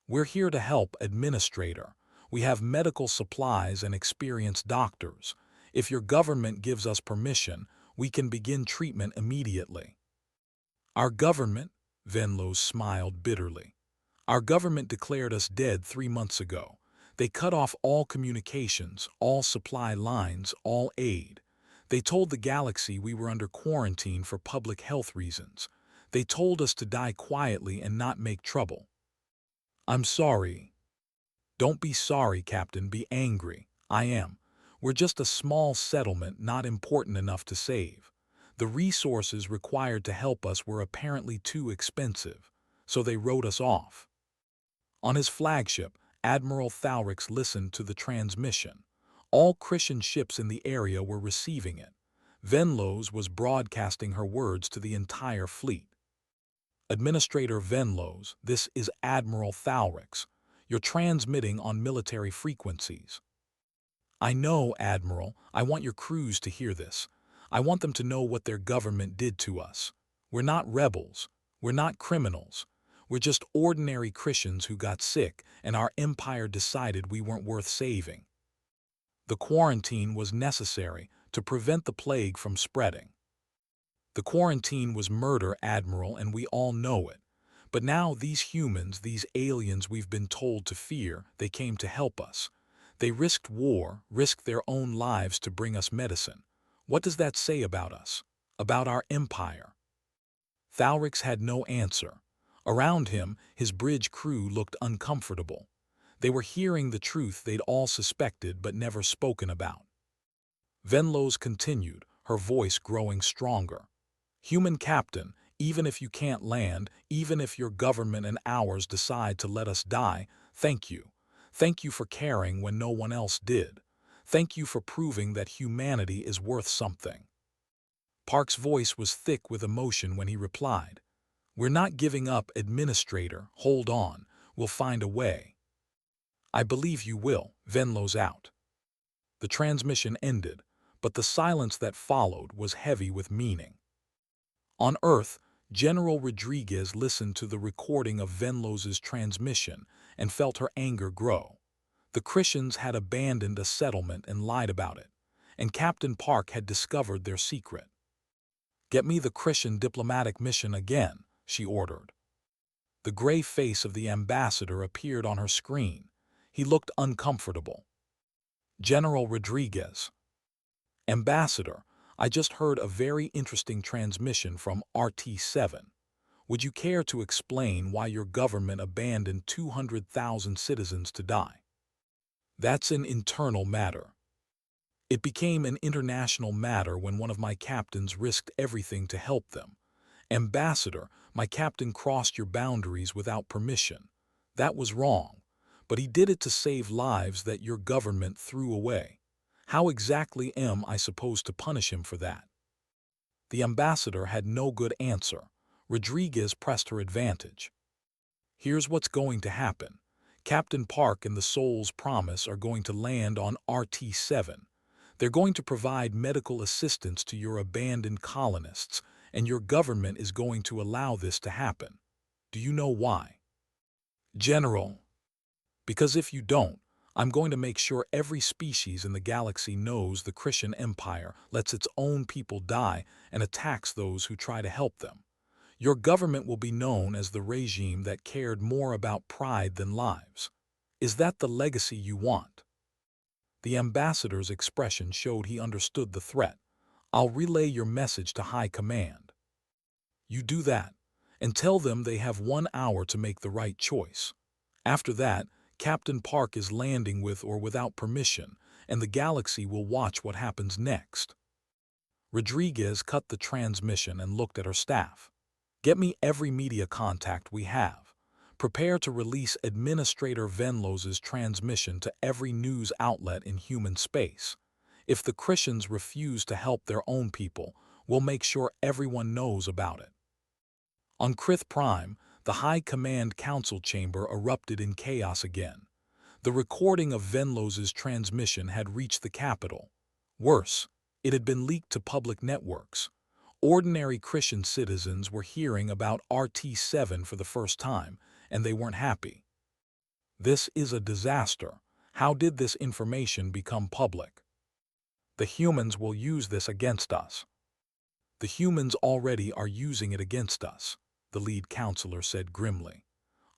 We're here to help, Administrator. We have medical supplies and experienced doctors. If your government gives us permission, we can begin treatment immediately. Our government? Venlos smiled bitterly. Our government declared us dead 3 months ago. They cut off all communications, all supply lines, all aid. They told the galaxy we were under quarantine for public health reasons. They told us to die quietly and not make trouble. I'm sorry. Don't be sorry, Captain, be angry. I am. We're just a small settlement not important enough to save. The resources required to help us were apparently too expensive, so they wrote us off. On his flagship, Admiral Thalrix listened to the transmission. All Critian ships in the area were receiving it. Venlos was broadcasting her words to the entire fleet. Administrator Venlos, this is Admiral Thalrix. You're transmitting on military frequencies. I know, Admiral. I want your crews to hear this. I want them to know what their government did to us. We're not rebels. We're not criminals. We're just ordinary Christians who got sick, and our empire decided we weren't worth saving. The quarantine was necessary to prevent the plague from spreading. The quarantine was murder, Admiral, and we all know it. But now these humans, these aliens we've been told to fear, they came to help us. They risked war, risked their own lives to bring us medicine. What does that say about us? About our empire? Thalrix had no answer. Around him, his bridge crew looked uncomfortable. They were hearing the truth they'd all suspected but never spoken about. Venlos continued, her voice growing stronger. Human Captain, even if you can't land, even if your government and ours decide to let us die, thank you. Thank you for caring when no one else did. Thank you for proving that humanity is worth something. Park's voice was thick with emotion when he replied, We're not giving up, Administrator. Hold on. We'll find a way. I believe you will. Venlos out. The transmission ended, but the silence that followed was heavy with meaning. On Earth, General Rodriguez listened to the recording of Venlos's transmission and felt her anger grow. The Critians had abandoned a settlement and lied about it, and Captain Park had discovered their secret. Get me the Critian diplomatic mission again, she ordered. The gray face of the ambassador appeared on her screen. He looked uncomfortable. General Rodriguez. Ambassador, I just heard a very interesting transmission from RT-7. Would you care to explain why your government abandoned 200,000 citizens to die? That's an internal matter. It became an international matter when one of my captains risked everything to help them. Ambassador, my captain crossed your boundaries without permission. That was wrong, but he did it to save lives that your government threw away. How exactly am I supposed to punish him for that? The ambassador had no good answer. Rodriguez pressed her advantage. Here's what's going to happen. Captain Park and the Soul's Promise are going to land on RT-7. They're going to provide medical assistance to your abandoned colonists, and your government is going to allow this to happen. Do you know why? General, because if you don't, I'm going to make sure every species in the galaxy knows the Critian Empire lets its own people die and attacks those who try to help them. Your government will be known as the regime that cared more about pride than lives. Is that the legacy you want? The ambassador's expression showed he understood the threat. I'll relay your message to High Command. You do that, and tell them they have 1 hour to make the right choice. After that, Captain Park is landing with or without permission, and the galaxy will watch what happens next. Rodriguez cut the transmission and looked at her staff. Get me every media contact we have. Prepare to release Administrator Venlos's transmission to every news outlet in human space. If the Critians refuse to help their own people, we'll make sure everyone knows about it. On Crith Prime, the High Command Council chamber erupted in chaos again. The recording of Venlos's transmission had reached the capital. Worse, it had been leaked to public networks. Ordinary Critian citizens were hearing about RT-7 for the first time, and they weren't happy. This is a disaster. How did this information become public? The humans will use this against us. The humans already are using it against us, the lead counselor said grimly.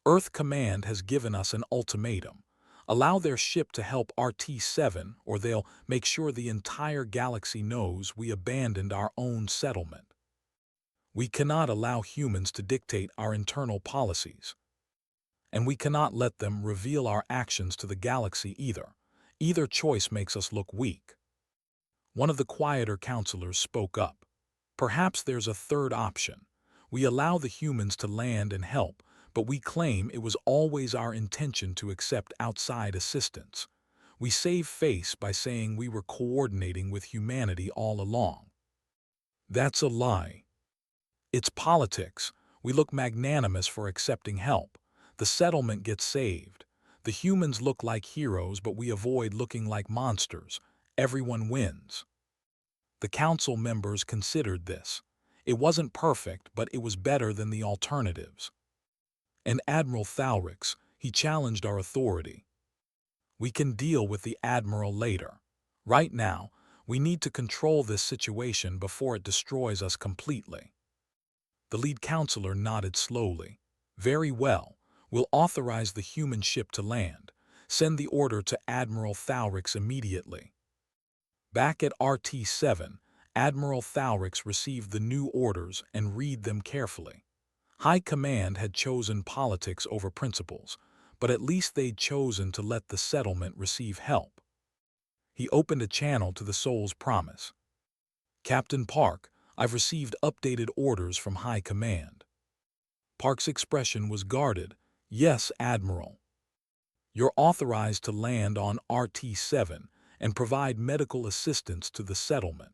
Earth Command has given us an ultimatum. Allow their ship to help RT-7, or they'll make sure the entire galaxy knows we abandoned our own settlement. We cannot allow humans to dictate our internal policies. And we cannot let them reveal our actions to the galaxy either. Either choice makes us look weak. One of the quieter counselors spoke up. Perhaps there's a third option. We allow the humans to land and help, but we claim it was always our intention to accept outside assistance. We save face by saying we were coordinating with humanity all along. That's a lie. It's politics. We look magnanimous for accepting help. The settlement gets saved. The humans look like heroes, but we avoid looking like monsters. Everyone wins. The council members considered this. It wasn't perfect, but it was better than the alternatives. And Admiral Thalrix, he challenged our authority. We can deal with the Admiral later. Right now, we need to control this situation before it destroys us completely. The lead counselor nodded slowly. Very well. We'll authorize the human ship to land. Send the order to Admiral Thalrix immediately. Back at RT-7, Admiral Thalrix received the new orders and read them carefully. High Command had chosen politics over principles, but at least they'd chosen to let the settlement receive help. He opened a channel to the Soul's Promise. Captain Park, I've received updated orders from High Command. Park's expression was guarded. Yes, Admiral. You're authorized to land on RT-7 and provide medical assistance to the settlement.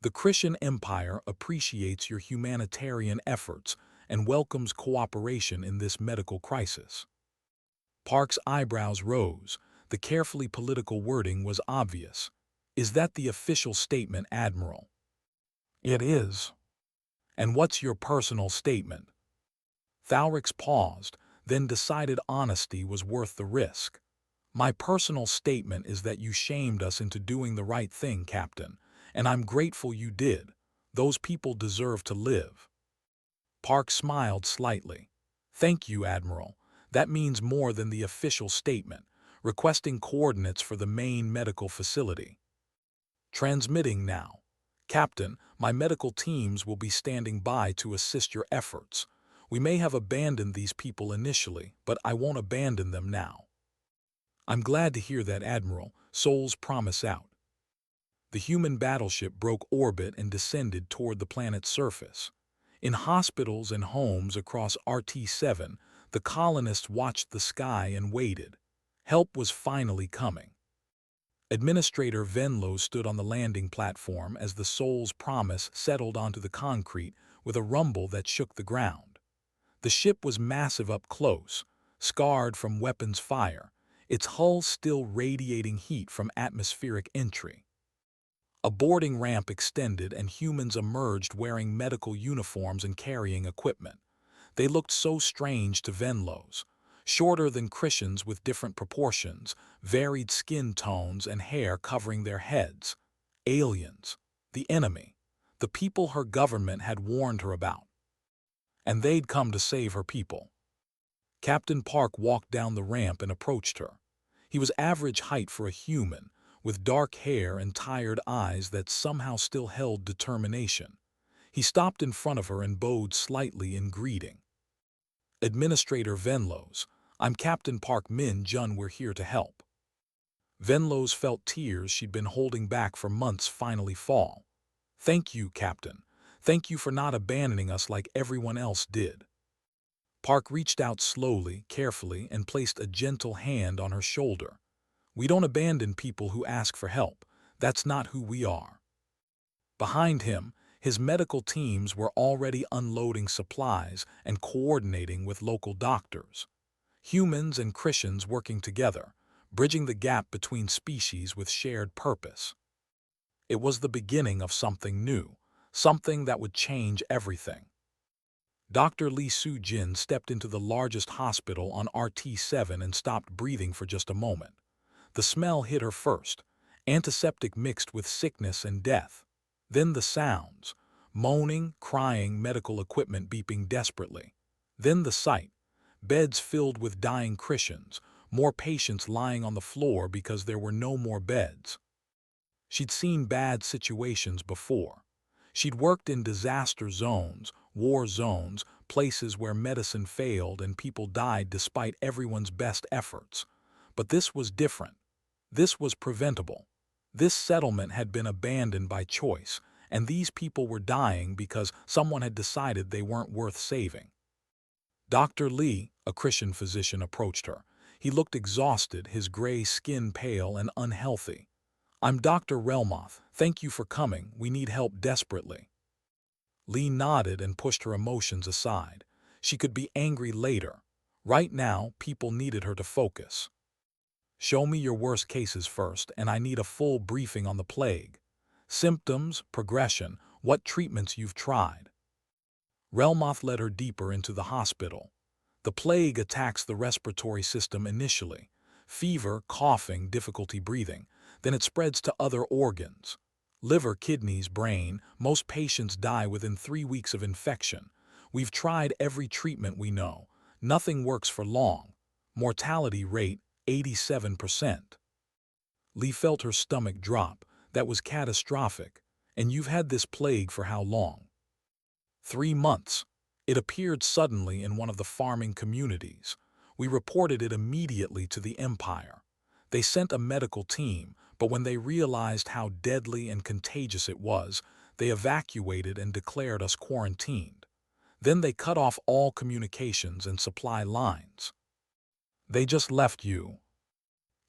The Critian Empire appreciates your humanitarian efforts and welcomes cooperation in this medical crisis. Park's eyebrows rose. The carefully political wording was obvious. Is that the official statement, Admiral? It is. And what's your personal statement? Thalrix paused, then decided honesty was worth the risk. My personal statement is that you shamed us into doing the right thing, Captain, and I'm grateful you did. Those people deserve to live. Park smiled slightly. Thank you, Admiral. That means more than the official statement, requesting coordinates for the main medical facility. Transmitting now. Captain, my medical teams will be standing by to assist your efforts. We may have abandoned these people initially, but I won't abandon them now. I'm glad to hear that, Admiral. Soul's Promise out. The human battleship broke orbit and descended toward the planet's surface. In hospitals and homes across RT-7, the colonists watched the sky and waited. Help was finally coming. Administrator Venlo stood on the landing platform as the Soul's Promise settled onto the concrete with a rumble that shook the ground. The ship was massive up close, scarred from weapons fire, its hull still radiating heat from atmospheric entry. A boarding ramp extended and humans emerged wearing medical uniforms and carrying equipment. They looked so strange to Venlos, shorter than Critians with different proportions, varied skin tones and hair covering their heads. Aliens, the enemy, the people her government had warned her about. And they'd come to save her people. Captain Park walked down the ramp and approached her. He was average height for a human, with dark hair and tired eyes that somehow still held determination. He stopped in front of her and bowed slightly in greeting. Administrator Venlos, I'm Captain Park Min-jun, we're here to help. Venlos felt tears she'd been holding back for months finally fall. Thank you, Captain. Thank you for not abandoning us like everyone else did. Park reached out slowly, carefully, and placed a gentle hand on her shoulder. We don't abandon people who ask for help. That's not who we are. Behind him, his medical teams were already unloading supplies and coordinating with local doctors. Humans and Critians working together, bridging the gap between species with shared purpose. It was the beginning of something new, something that would change everything. Dr. Lee Soo-jin stepped into the largest hospital on RT-7 and stopped breathing for just a moment. The smell hit her first, antiseptic mixed with sickness and death. Then the sounds, moaning, crying, medical equipment beeping desperately. Then the sight, beds filled with dying Critians, more patients lying on the floor because there were no more beds. She'd seen bad situations before. She'd worked in disaster zones, war zones, places where medicine failed and people died despite everyone's best efforts. But this was different. This was preventable. This settlement had been abandoned by choice, and these people were dying because someone had decided they weren't worth saving. Dr. Lee, a Critian physician, approached her. He looked exhausted, his gray skin pale and unhealthy. "I'm Dr. Relmoth. Thank you for coming. We need help desperately." Lee nodded and pushed her emotions aside. She could be angry later. Right now, people needed her to focus. "Show me your worst cases first, and I need a full briefing on the plague. Symptoms, progression, what treatments you've tried." Relmoth led her deeper into the hospital. The plague attacks the respiratory system initially. Fever, coughing, difficulty breathing. Then it spreads to other organs. Liver, kidneys, brain. Most patients die within 3 weeks of infection. We've tried every treatment we know. Nothing works for long. Mortality rate, 87%. Lee felt her stomach drop. That was catastrophic. And you've had this plague for how long? 3 months. It appeared suddenly in one of the farming communities. We reported it immediately to the Empire. They sent a medical team, but when they realized how deadly and contagious it was, they evacuated and declared us quarantined. Then they cut off all communications and supply lines. They just left you.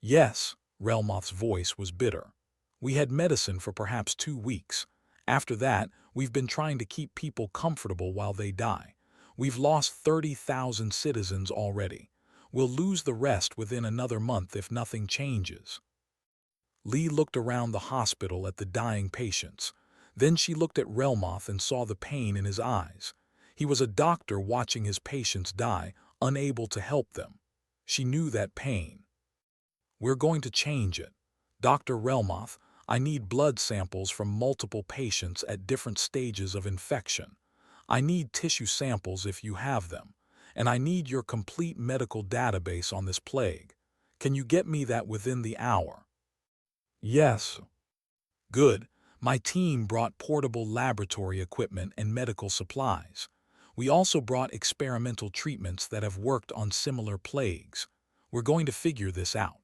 Yes, Relmoth's voice was bitter. We had medicine for perhaps 2 weeks. After that, we've been trying to keep people comfortable while they die. We've lost 30,000 citizens already. We'll lose the rest within another month if nothing changes. Lee looked around the hospital at the dying patients. Then she looked at Relmoth and saw the pain in his eyes. He was a doctor watching his patients die, unable to help them. She knew that pain. "We're going to change it. Dr. Relmoth, I need blood samples from multiple patients at different stages of infection. I need tissue samples if you have them. And I need your complete medical database on this plague. Can you get me that within the hour?" "Yes." "Good. My team brought portable laboratory equipment and medical supplies. We also brought experimental treatments that have worked on similar plagues. We're going to figure this out."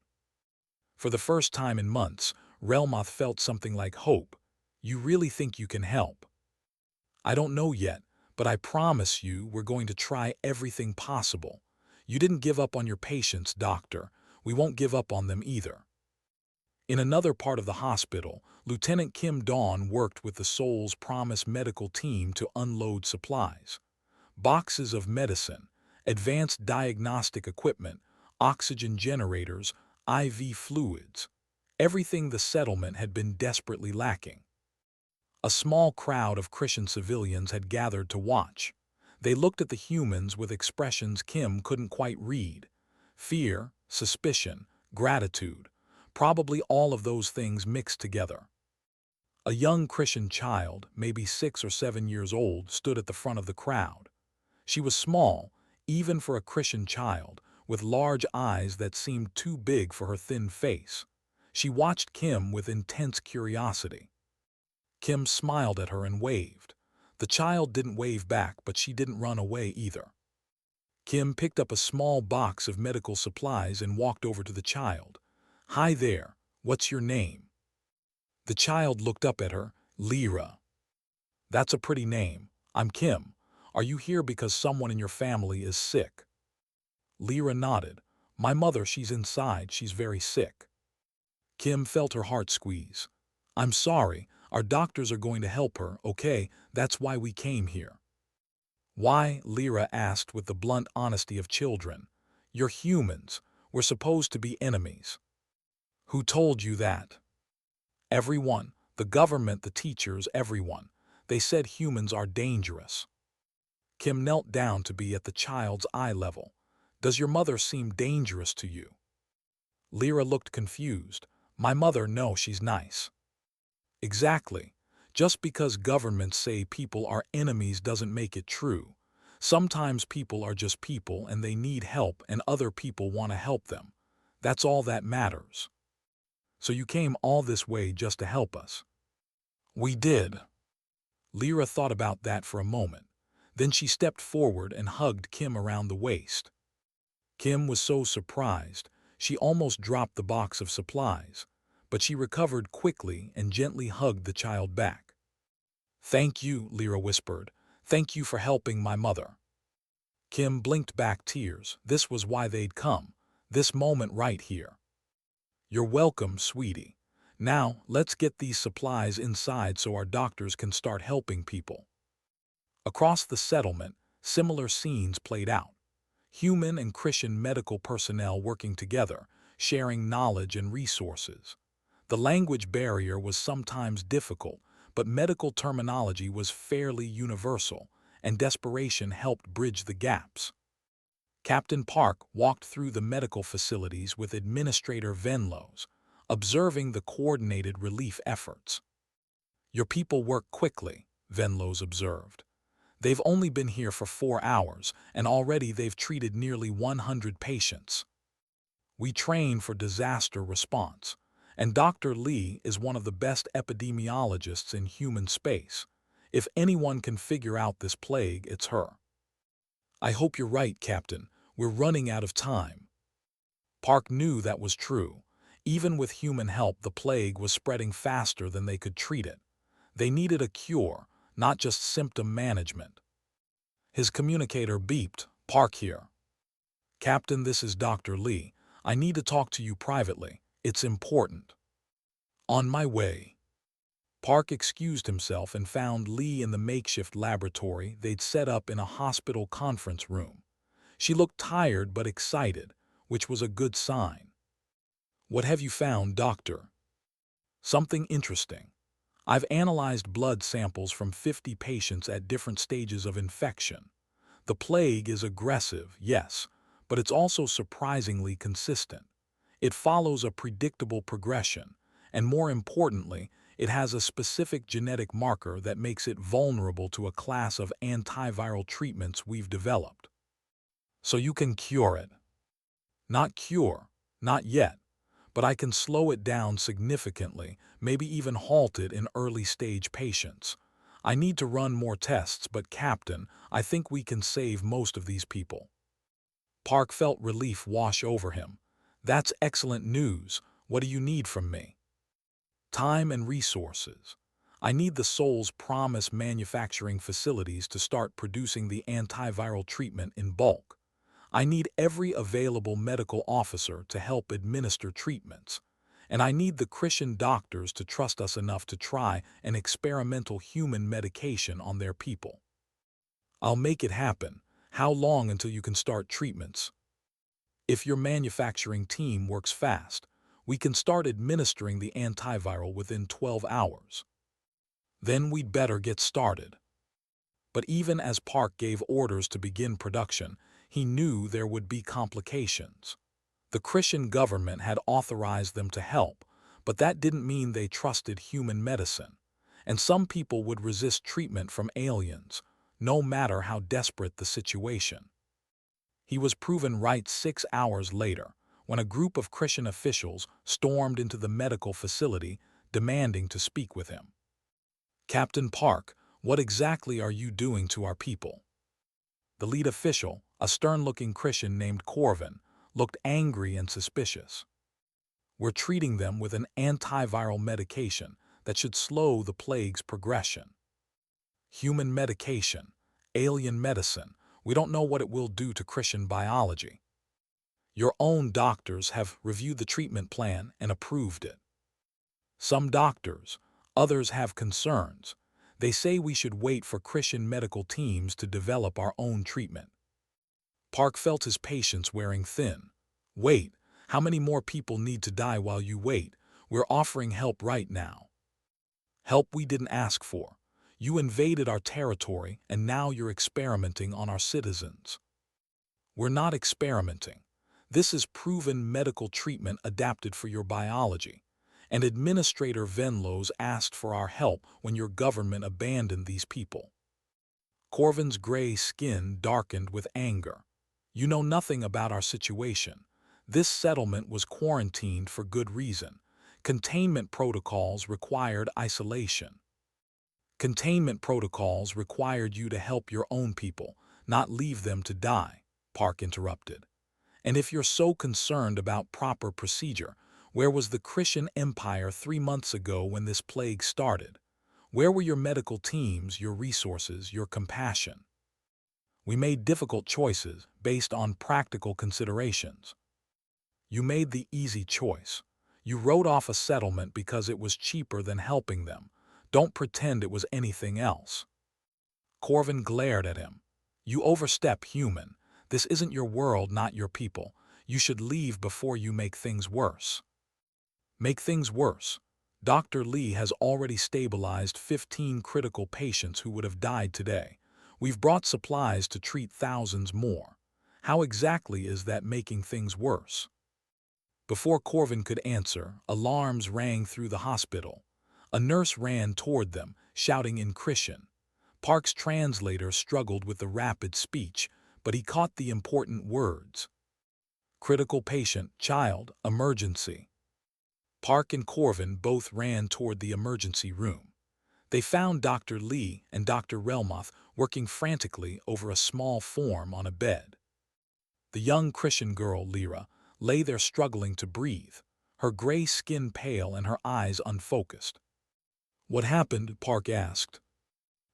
For the first time in months, Relmoth felt something like hope. "You really think you can help?" "I don't know yet, but I promise you we're going to try everything possible. You didn't give up on your patients, Doctor. We won't give up on them either." In another part of the hospital, Lieutenant Kim Dawn worked with the Seoul's Promise medical team to unload supplies. Boxes of medicine, advanced diagnostic equipment, oxygen generators, IV fluids. Everything the settlement had been desperately lacking. A small crowd of Critian civilians had gathered to watch. They looked at the humans with expressions Kim couldn't quite read. Fear, suspicion, gratitude. Probably all of those things mixed together. A young Critian child, maybe 6 or 7 years old, stood at the front of the crowd. She was small, even for a Critian child, with large eyes that seemed too big for her thin face. She watched Kim with intense curiosity. Kim smiled at her and waved. The child didn't wave back, but she didn't run away either. Kim picked up a small box of medical supplies and walked over to the child. "Hi there, what's your name?" The child looked up at her. "Lyra." "That's a pretty name. I'm Kim. Are you here because someone in your family is sick?" Lyra nodded. "My mother, she's inside. She's very sick." Kim felt her heart squeeze. "I'm sorry. Our doctors are going to help her, okay? That's why we came here." "Why?" Lyra asked with the blunt honesty of children. "You're humans. We're supposed to be enemies." Who told you that? Everyone. The government, the teachers, everyone. They said humans are dangerous. Kim knelt down to be at the child's eye level. Does your mother seem dangerous to you? Lyra looked confused. My mother, no, she's nice. Exactly. Just because governments say people are enemies doesn't make it true. Sometimes people are just people and they need help and other people want to help them. That's all that matters. So you came all this way just to help us? We did. Lyra thought about that for a moment. Then she stepped forward and hugged Kim around the waist. Kim was so surprised, she almost dropped the box of supplies, but she recovered quickly and gently hugged the child back. Thank you, Lyra whispered. Thank you for helping my mother. Kim blinked back tears. This was why they'd come. This moment right here. You're welcome, sweetie. Now, let's get these supplies inside so our doctors can start helping people. Across the settlement, similar scenes played out. Human and Critian medical personnel working together, sharing knowledge and resources. The language barrier was sometimes difficult, but medical terminology was fairly universal, and desperation helped bridge the gaps. Captain Park walked through the medical facilities with Administrator Venlos, observing the coordinated relief efforts. Your people work quickly, Venlos observed. They've only been here for 4 hours, and already they've treated nearly 100 patients. We train for disaster response, and Dr. Lee is one of the best epidemiologists in human space. If anyone can figure out this plague, it's her. I hope you're right, Captain. We're running out of time. Park knew that was true. Even with human help, the plague was spreading faster than they could treat it. They needed a cure, not just symptom management. His communicator beeped. Park here. Captain, this is Dr. Lee. I need to talk to you privately. It's important. On my way. Park excused himself and found Lee in the makeshift laboratory they'd set up in a hospital conference room. She looked tired but excited, which was a good sign. What have you found, Doctor? Something interesting. I've analyzed blood samples from 50 patients at different stages of infection. The plague is aggressive, yes, but it's also surprisingly consistent. It follows a predictable progression, and more importantly, it has a specific genetic marker that makes it vulnerable to a class of antiviral treatments we've developed. So you can cure it. Not cure, not yet, but I can slow it down significantly, maybe even halt it in early-stage patients. I need to run more tests, but Captain, I think we can save most of these people. Park felt relief wash over him. That's excellent news. What do you need from me? Time and resources. I need the Soul's Promise manufacturing facilities to start producing the antiviral treatment in bulk. I need every available medical officer to help administer treatments. And I need the Critian doctors to trust us enough to try an experimental human medication on their people. I'll make it happen. How long until you can start treatments? If your manufacturing team works fast, we can start administering the antiviral within 12 hours. Then we'd better get started. But even as Park gave orders to begin production, he knew there would be complications. The Critian government had authorized them to help, but that didn't mean they trusted human medicine. And some people would resist treatment from aliens, no matter how desperate the situation. He was proven right 6 hours later, when a group of Critian officials stormed into the medical facility, demanding to speak with him. Captain Park, what exactly are you doing to our people? The lead official, a stern-looking Critian named Corvin, looked angry and suspicious. We're treating them with an antiviral medication that should slow the plague's progression. Human medication, alien medicine, we don't know what it will do to Critian biology. Your own doctors have reviewed the treatment plan and approved it. Some doctors, others have concerns. They say we should wait for Critian medical teams to develop our own treatment. Park felt his patience wearing thin. Wait, How many more people need to die while you wait? We're offering help right now. Help we didn't ask for. You invaded our territory and now you're experimenting on our citizens. We're not experimenting. This is proven medical treatment adapted for your biology. And Administrator Venlos asked for our help when your government abandoned these people. Corvin's gray skin darkened with anger. You know nothing about our situation. This settlement was quarantined for good reason. Containment protocols required isolation. Containment protocols required you to help your own people, not leave them to die, Park interrupted. And if you're so concerned about proper procedure, where was the Critian Empire 3 months ago when this plague started? Where were your medical teams, your resources, your compassion? We made difficult choices based on practical considerations. You made the easy choice. You wrote off a settlement because it was cheaper than helping them. Don't pretend it was anything else. Corvin glared at him. You overstep, human. This isn't your world, not your people. You should leave before you make things worse. Make things worse. Dr. Lee has already stabilized 15 critical patients who would have died today. We've brought supplies to treat thousands more. How exactly is that making things worse? Before Corvin could answer, alarms rang through the hospital. A nurse ran toward them, shouting in Critian. Park's translator struggled with the rapid speech, but he caught the important words. Critical patient, child, emergency. Park and Corvin both ran toward the emergency room. They found Dr. Lee and Dr. Relmoth working frantically over a small form on a bed. The young Critian girl, Lyra, lay there struggling to breathe, her gray skin pale and her eyes unfocused. What happened? Park asked.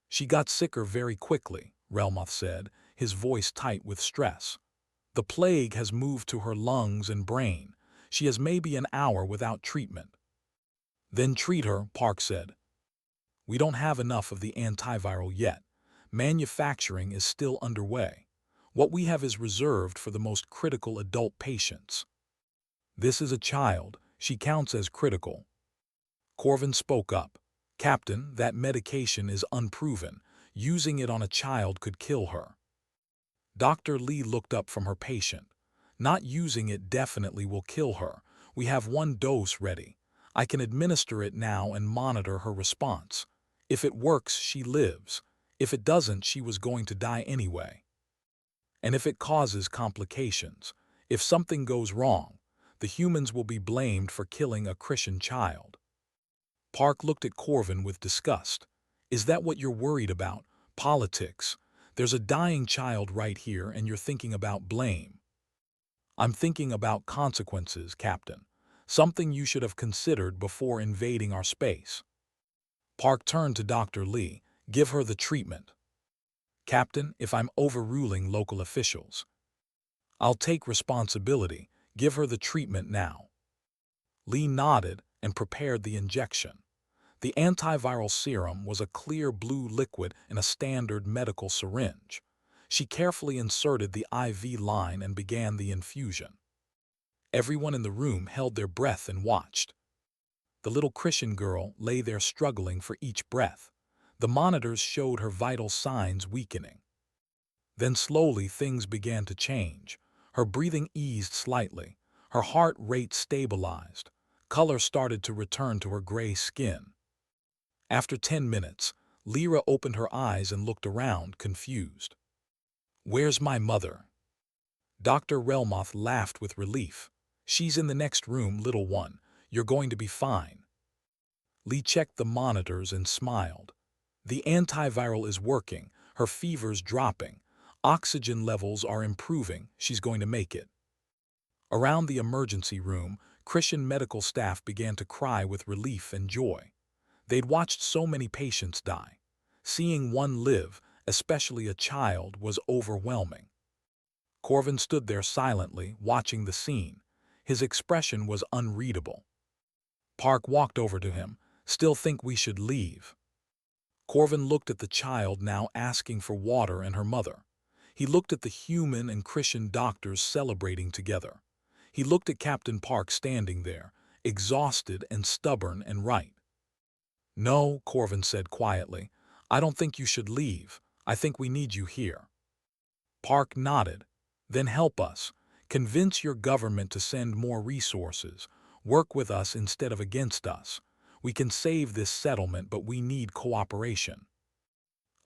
She got sicker very quickly, Relmoth said, his voice tight with stress. The plague has moved to her lungs and brain. She has maybe an hour without treatment. Then treat her, Park said. We don't have enough of the antiviral yet. Manufacturing is still underway. What we have is reserved for the most critical adult patients. This is a child. She counts as critical. Corvin spoke up. Captain, that medication is unproven. Using it on a child could kill her. Dr. Lee looked up from her patient. Not using it definitely will kill her. We have 1 dose ready. I can administer it now and monitor her response. If it works, she lives. If it doesn't, she was going to die anyway. And if it causes complications, if something goes wrong, the humans will be blamed for killing a Critian child. Park looked at Corvin with disgust. Is that what you're worried about? Politics. There's a dying child right here and you're thinking about blame. I'm thinking about consequences, Captain. Something you should have considered before invading our space. Park turned to Dr. Lee. Give her the treatment. Captain, if I'm overruling local officials, I'll take responsibility. Give her the treatment now. Lee nodded and prepared the injection. The antiviral serum was a clear blue liquid in a standard medical syringe. She carefully inserted the IV line and began the infusion. Everyone in the room held their breath and watched. The little Critian girl lay there struggling for each breath. The monitors showed her vital signs weakening. Then slowly things began to change. Her breathing eased slightly. Her heart rate stabilized. Color started to return to her gray skin. After 10 minutes, Lyra opened her eyes and looked around, confused. Where's my mother? Dr. Relmoth laughed with relief. She's in the next room, little one. You're going to be fine. Lee checked the monitors and smiled. The antiviral is working. Her fever's dropping. Oxygen levels are improving. She's going to make it. Around the emergency room, Critian medical staff began to cry with relief and joy. They'd watched so many patients die. Seeing one live, especially a child, was overwhelming. Corvin stood there silently, watching the scene. His expression was unreadable. Park walked over to him. Still think we should leave? Corvin looked at the child now asking for water and her mother. He looked at the human and Critian doctors celebrating together. He looked at Captain Park standing there, exhausted and stubborn and right. "No," Corvin said quietly. "I don't think you should leave. I think we need you here." Park nodded. "Then help us. Convince your government to send more resources. Work with us instead of against us. We can save this settlement, but we need cooperation."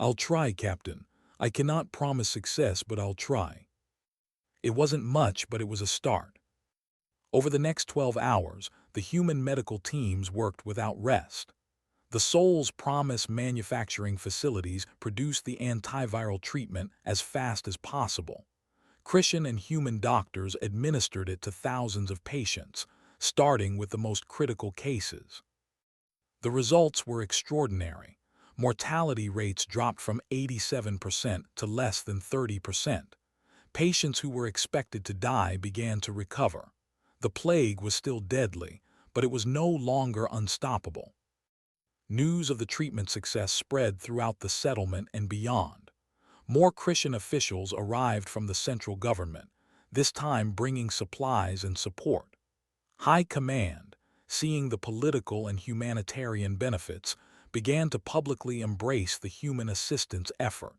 "I'll try, Captain. I cannot promise success, but I'll try." It wasn't much, but it was a start. Over the next 12 hours, the human medical teams worked without rest. The Soul's Promise manufacturing facilities produced the antiviral treatment as fast as possible. Critian and human doctors administered it to thousands of patients, starting with the most critical cases. The results were extraordinary. Mortality rates dropped from 87% to less than 30%. Patients who were expected to die began to recover. The plague was still deadly, but it was no longer unstoppable. News of the treatment success spread throughout the settlement and beyond. More Critian officials arrived from the central government, this time bringing supplies and support. High Command, seeing the political and humanitarian benefits, began to publicly embrace the human assistance effort.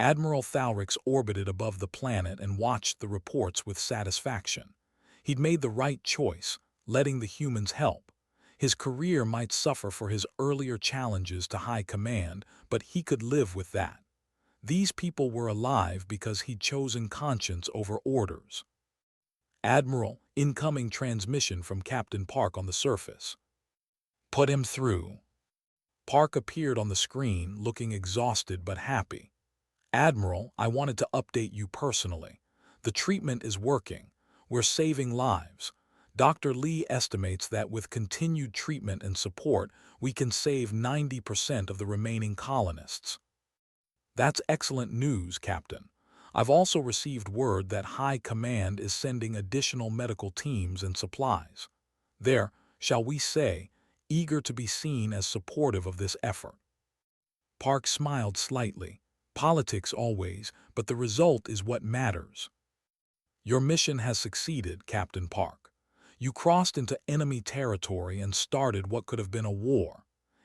Admiral Thalrix orbited above the planet and watched the reports with satisfaction. He'd made the right choice, letting the humans help. His career might suffer for his earlier challenges to High Command, but he could live with that. These people were alive because he'd chosen conscience over orders. "Admiral, incoming transmission from Captain Park on the surface." "Put him through." Park appeared on the screen, looking exhausted but happy. "Admiral, I wanted to update you personally. The treatment is working. We're saving lives. Dr. Lee estimates that with continued treatment and support, we can save 90% of the remaining colonists." "That's excellent news, Captain. I've also received word that High Command is sending additional medical teams and supplies. They're, shall we say, eager to be seen as supportive of this effort." Park smiled slightly. "Politics always, but the result is what matters." "Your mission has succeeded, Captain Park. You crossed into enemy territory and started what could have been a war.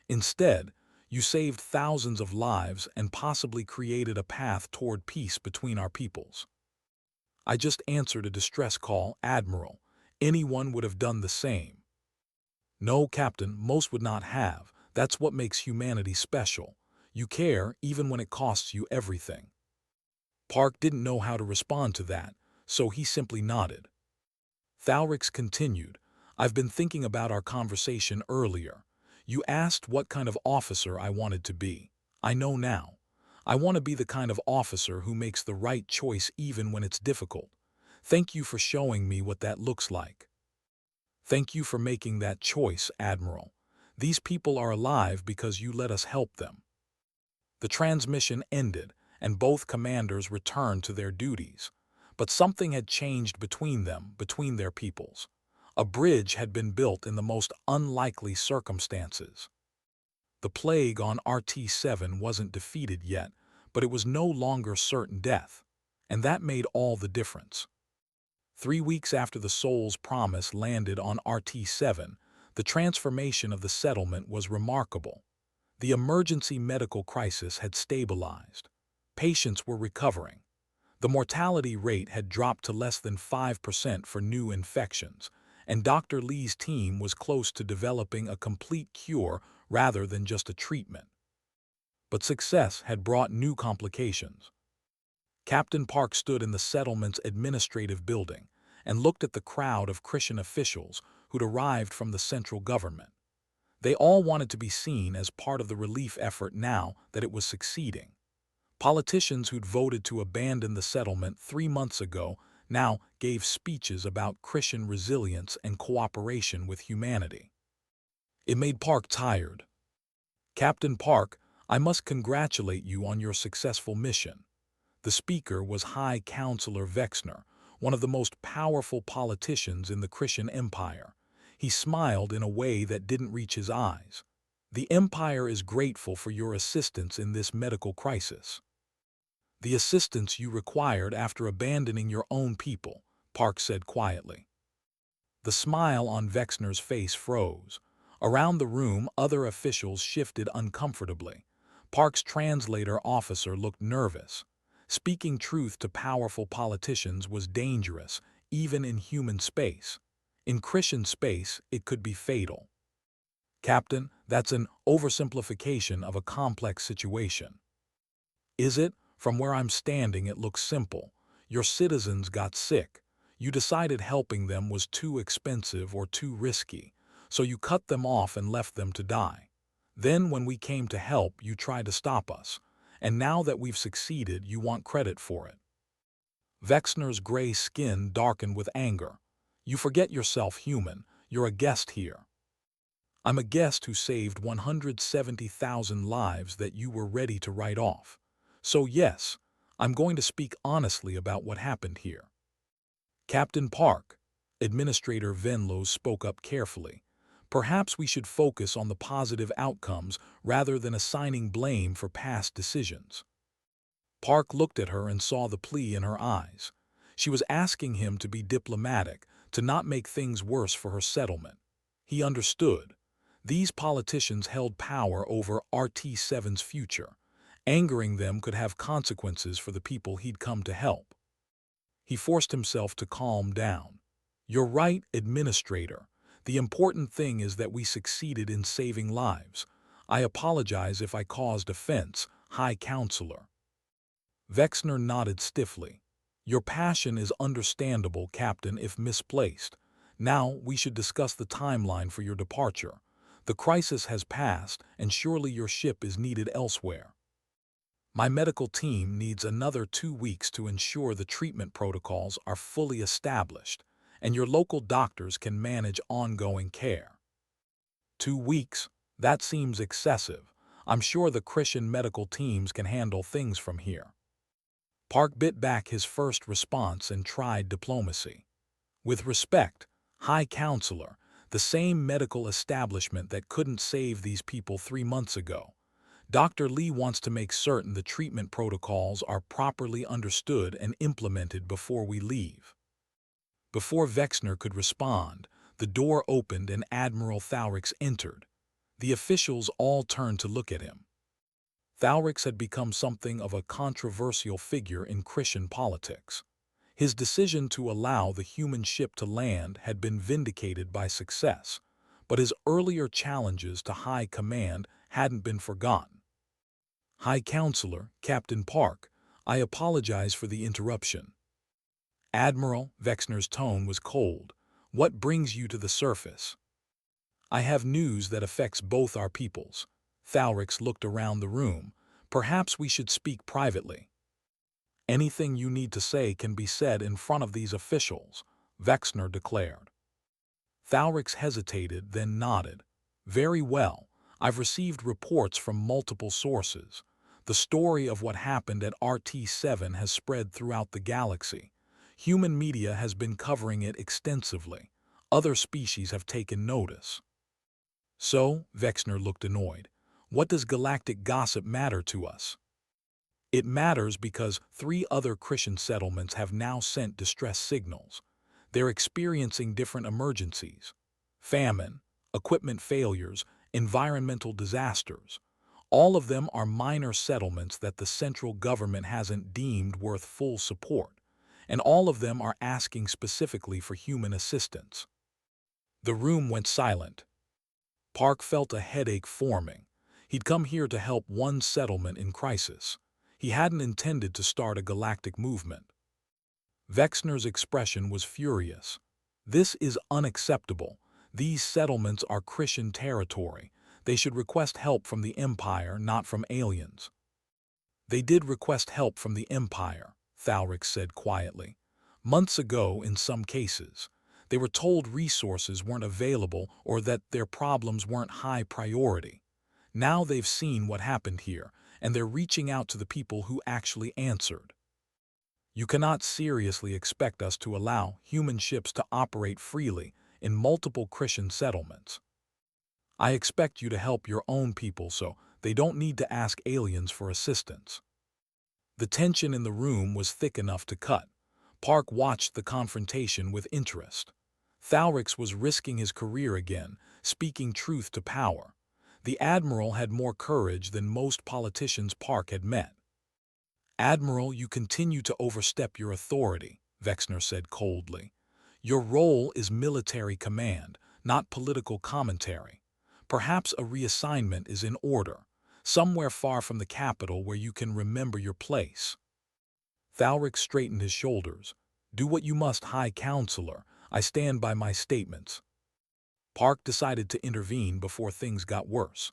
Instead, you saved thousands of lives and possibly created a path toward peace between our peoples." "I just answered a distress call, Admiral. Anyone would have done the same." "No, Captain, most would not have. That's what makes humanity special. You care even when it costs you everything." Park didn't know how to respond to that, so he simply nodded. Thalrix continued, "I've been thinking about our conversation earlier. You asked what kind of officer I wanted to be. I know now. I want to be the kind of officer who makes the right choice even when it's difficult. Thank you for showing me what that looks like." "Thank you for making that choice, Admiral. These people are alive because you let us help them." The transmission ended, and both commanders returned to their duties. But something had changed between them, between their peoples. A bridge had been built in the most unlikely circumstances. The plague on RT-7 wasn't defeated yet, but it was no longer certain death, and that made all the difference. 3 weeks after the Soul's Promise landed on RT-7, the transformation of the settlement was remarkable. The emergency medical crisis had stabilized. Patients were recovering. The mortality rate had dropped to less than 5% for new infections, and Dr. Lee's team was close to developing a complete cure rather than just a treatment. But success had brought new complications. Captain Park stood in the settlement's administrative building and looked at the crowd of Critian officials who'd arrived from the central government. They all wanted to be seen as part of the relief effort now that it was succeeding. Politicians who'd voted to abandon the settlement 3 months ago now gave speeches about Critian resilience and cooperation with humanity. It made Park tired. "Captain Park, I must congratulate you on your successful mission." The speaker was High Counselor Vexner, one of the most powerful politicians in the Critian Empire. He smiled in a way that didn't reach his eyes. "The Empire is grateful for your assistance in this medical crisis. The assistance you required after abandoning your own people," Park said quietly. The smile on Vexner's face froze. Around the room, other officials shifted uncomfortably. Park's translator officer looked nervous. Speaking truth to powerful politicians was dangerous, even in human space. In Critian space, it could be fatal. Captain, that's an oversimplification of a complex situation. Is it? From where I'm standing, it looks simple. Your citizens got sick. You decided helping them was too expensive or too risky, so you cut them off and left them to die. Then when we came to help, you tried to stop us, and now that we've succeeded, you want credit for it. Vexner's gray skin darkened with anger. You forget yourself, human. You're a guest here. I'm a guest who saved 170,000 lives that you were ready to write off. So yes, I'm going to speak honestly about what happened here. Captain Park, Administrator Venlo spoke up carefully. Perhaps we should focus on the positive outcomes rather than assigning blame for past decisions. Park looked at her and saw the plea in her eyes. She was asking him to be diplomatic, to not make things worse for her settlement. He understood. These politicians held power over RT7's future. Angering them could have consequences for the people he'd come to help. He forced himself to calm down. You're right, Administrator. The important thing is that we succeeded in saving lives. I apologize if I caused offense, High Counselor. Vexner nodded stiffly. Your passion is understandable, Captain, if misplaced. Now we should discuss the timeline for your departure. The crisis has passed, and surely your ship is needed elsewhere. My medical team needs another 2 weeks to ensure the treatment protocols are fully established, and your local doctors can manage ongoing care. 2 weeks? That seems excessive. I'm sure the Critian medical teams can handle things from here. Park bit back his first response and tried diplomacy. With respect, High Counselor, the same medical establishment that couldn't save these people 3 months ago. Dr. Lee wants to make certain the treatment protocols are properly understood and implemented before we leave. Before Vexner could respond, the door opened and Admiral Thalrix entered. The officials all turned to look at him. Thalrix had become something of a controversial figure in Critian politics. His decision to allow the human ship to land had been vindicated by success, but his earlier challenges to high command hadn't been forgotten. High Counselor, Captain Park, I apologize for the interruption. Admiral, Vexner's tone was cold. What brings you to the surface? I have news that affects both our peoples. Thalrix looked around the room. Perhaps we should speak privately. Anything you need to say can be said in front of these officials, Vexner declared. Thalrix hesitated, then nodded. Very well. I've received reports from multiple sources. The story of what happened at RT7 has spread throughout the galaxy. Human media has been covering it extensively. Other species have taken notice. So, Vexner looked annoyed. What does galactic gossip matter to us? It matters because 3 other Critian settlements have now sent distress signals. They're experiencing different emergencies. Famine, equipment failures, environmental disasters. All of them are minor settlements that the central government hasn't deemed worth full support, and all of them are asking specifically for human assistance. The room went silent. Park felt a headache forming. He'd come here to help one settlement in crisis. He hadn't intended to start a galactic movement. Vexner's expression was furious. This is unacceptable. These settlements are Critian territory. They should request help from the Empire, not from aliens. They did request help from the Empire, Thalrix said quietly. Months ago, in some cases. They were told resources weren't available or that their problems weren't high priority. Now they've seen what happened here, and they're reaching out to the people who actually answered. You cannot seriously expect us to allow human ships to operate freely in multiple Critian settlements. I expect you to help your own people so they don't need to ask aliens for assistance. The tension in the room was thick enough to cut. Park watched the confrontation with interest. Thalrix was risking his career again, speaking truth to power. The Admiral had more courage than most politicians Park had met. "Admiral, you continue to overstep your authority," Vexner said coldly. "Your role is military command, not political commentary. Perhaps a reassignment is in order, somewhere far from the capital where you can remember your place." Thalrix straightened his shoulders. "Do what you must, High Counselor. I stand by my statements." Park decided to intervene before things got worse.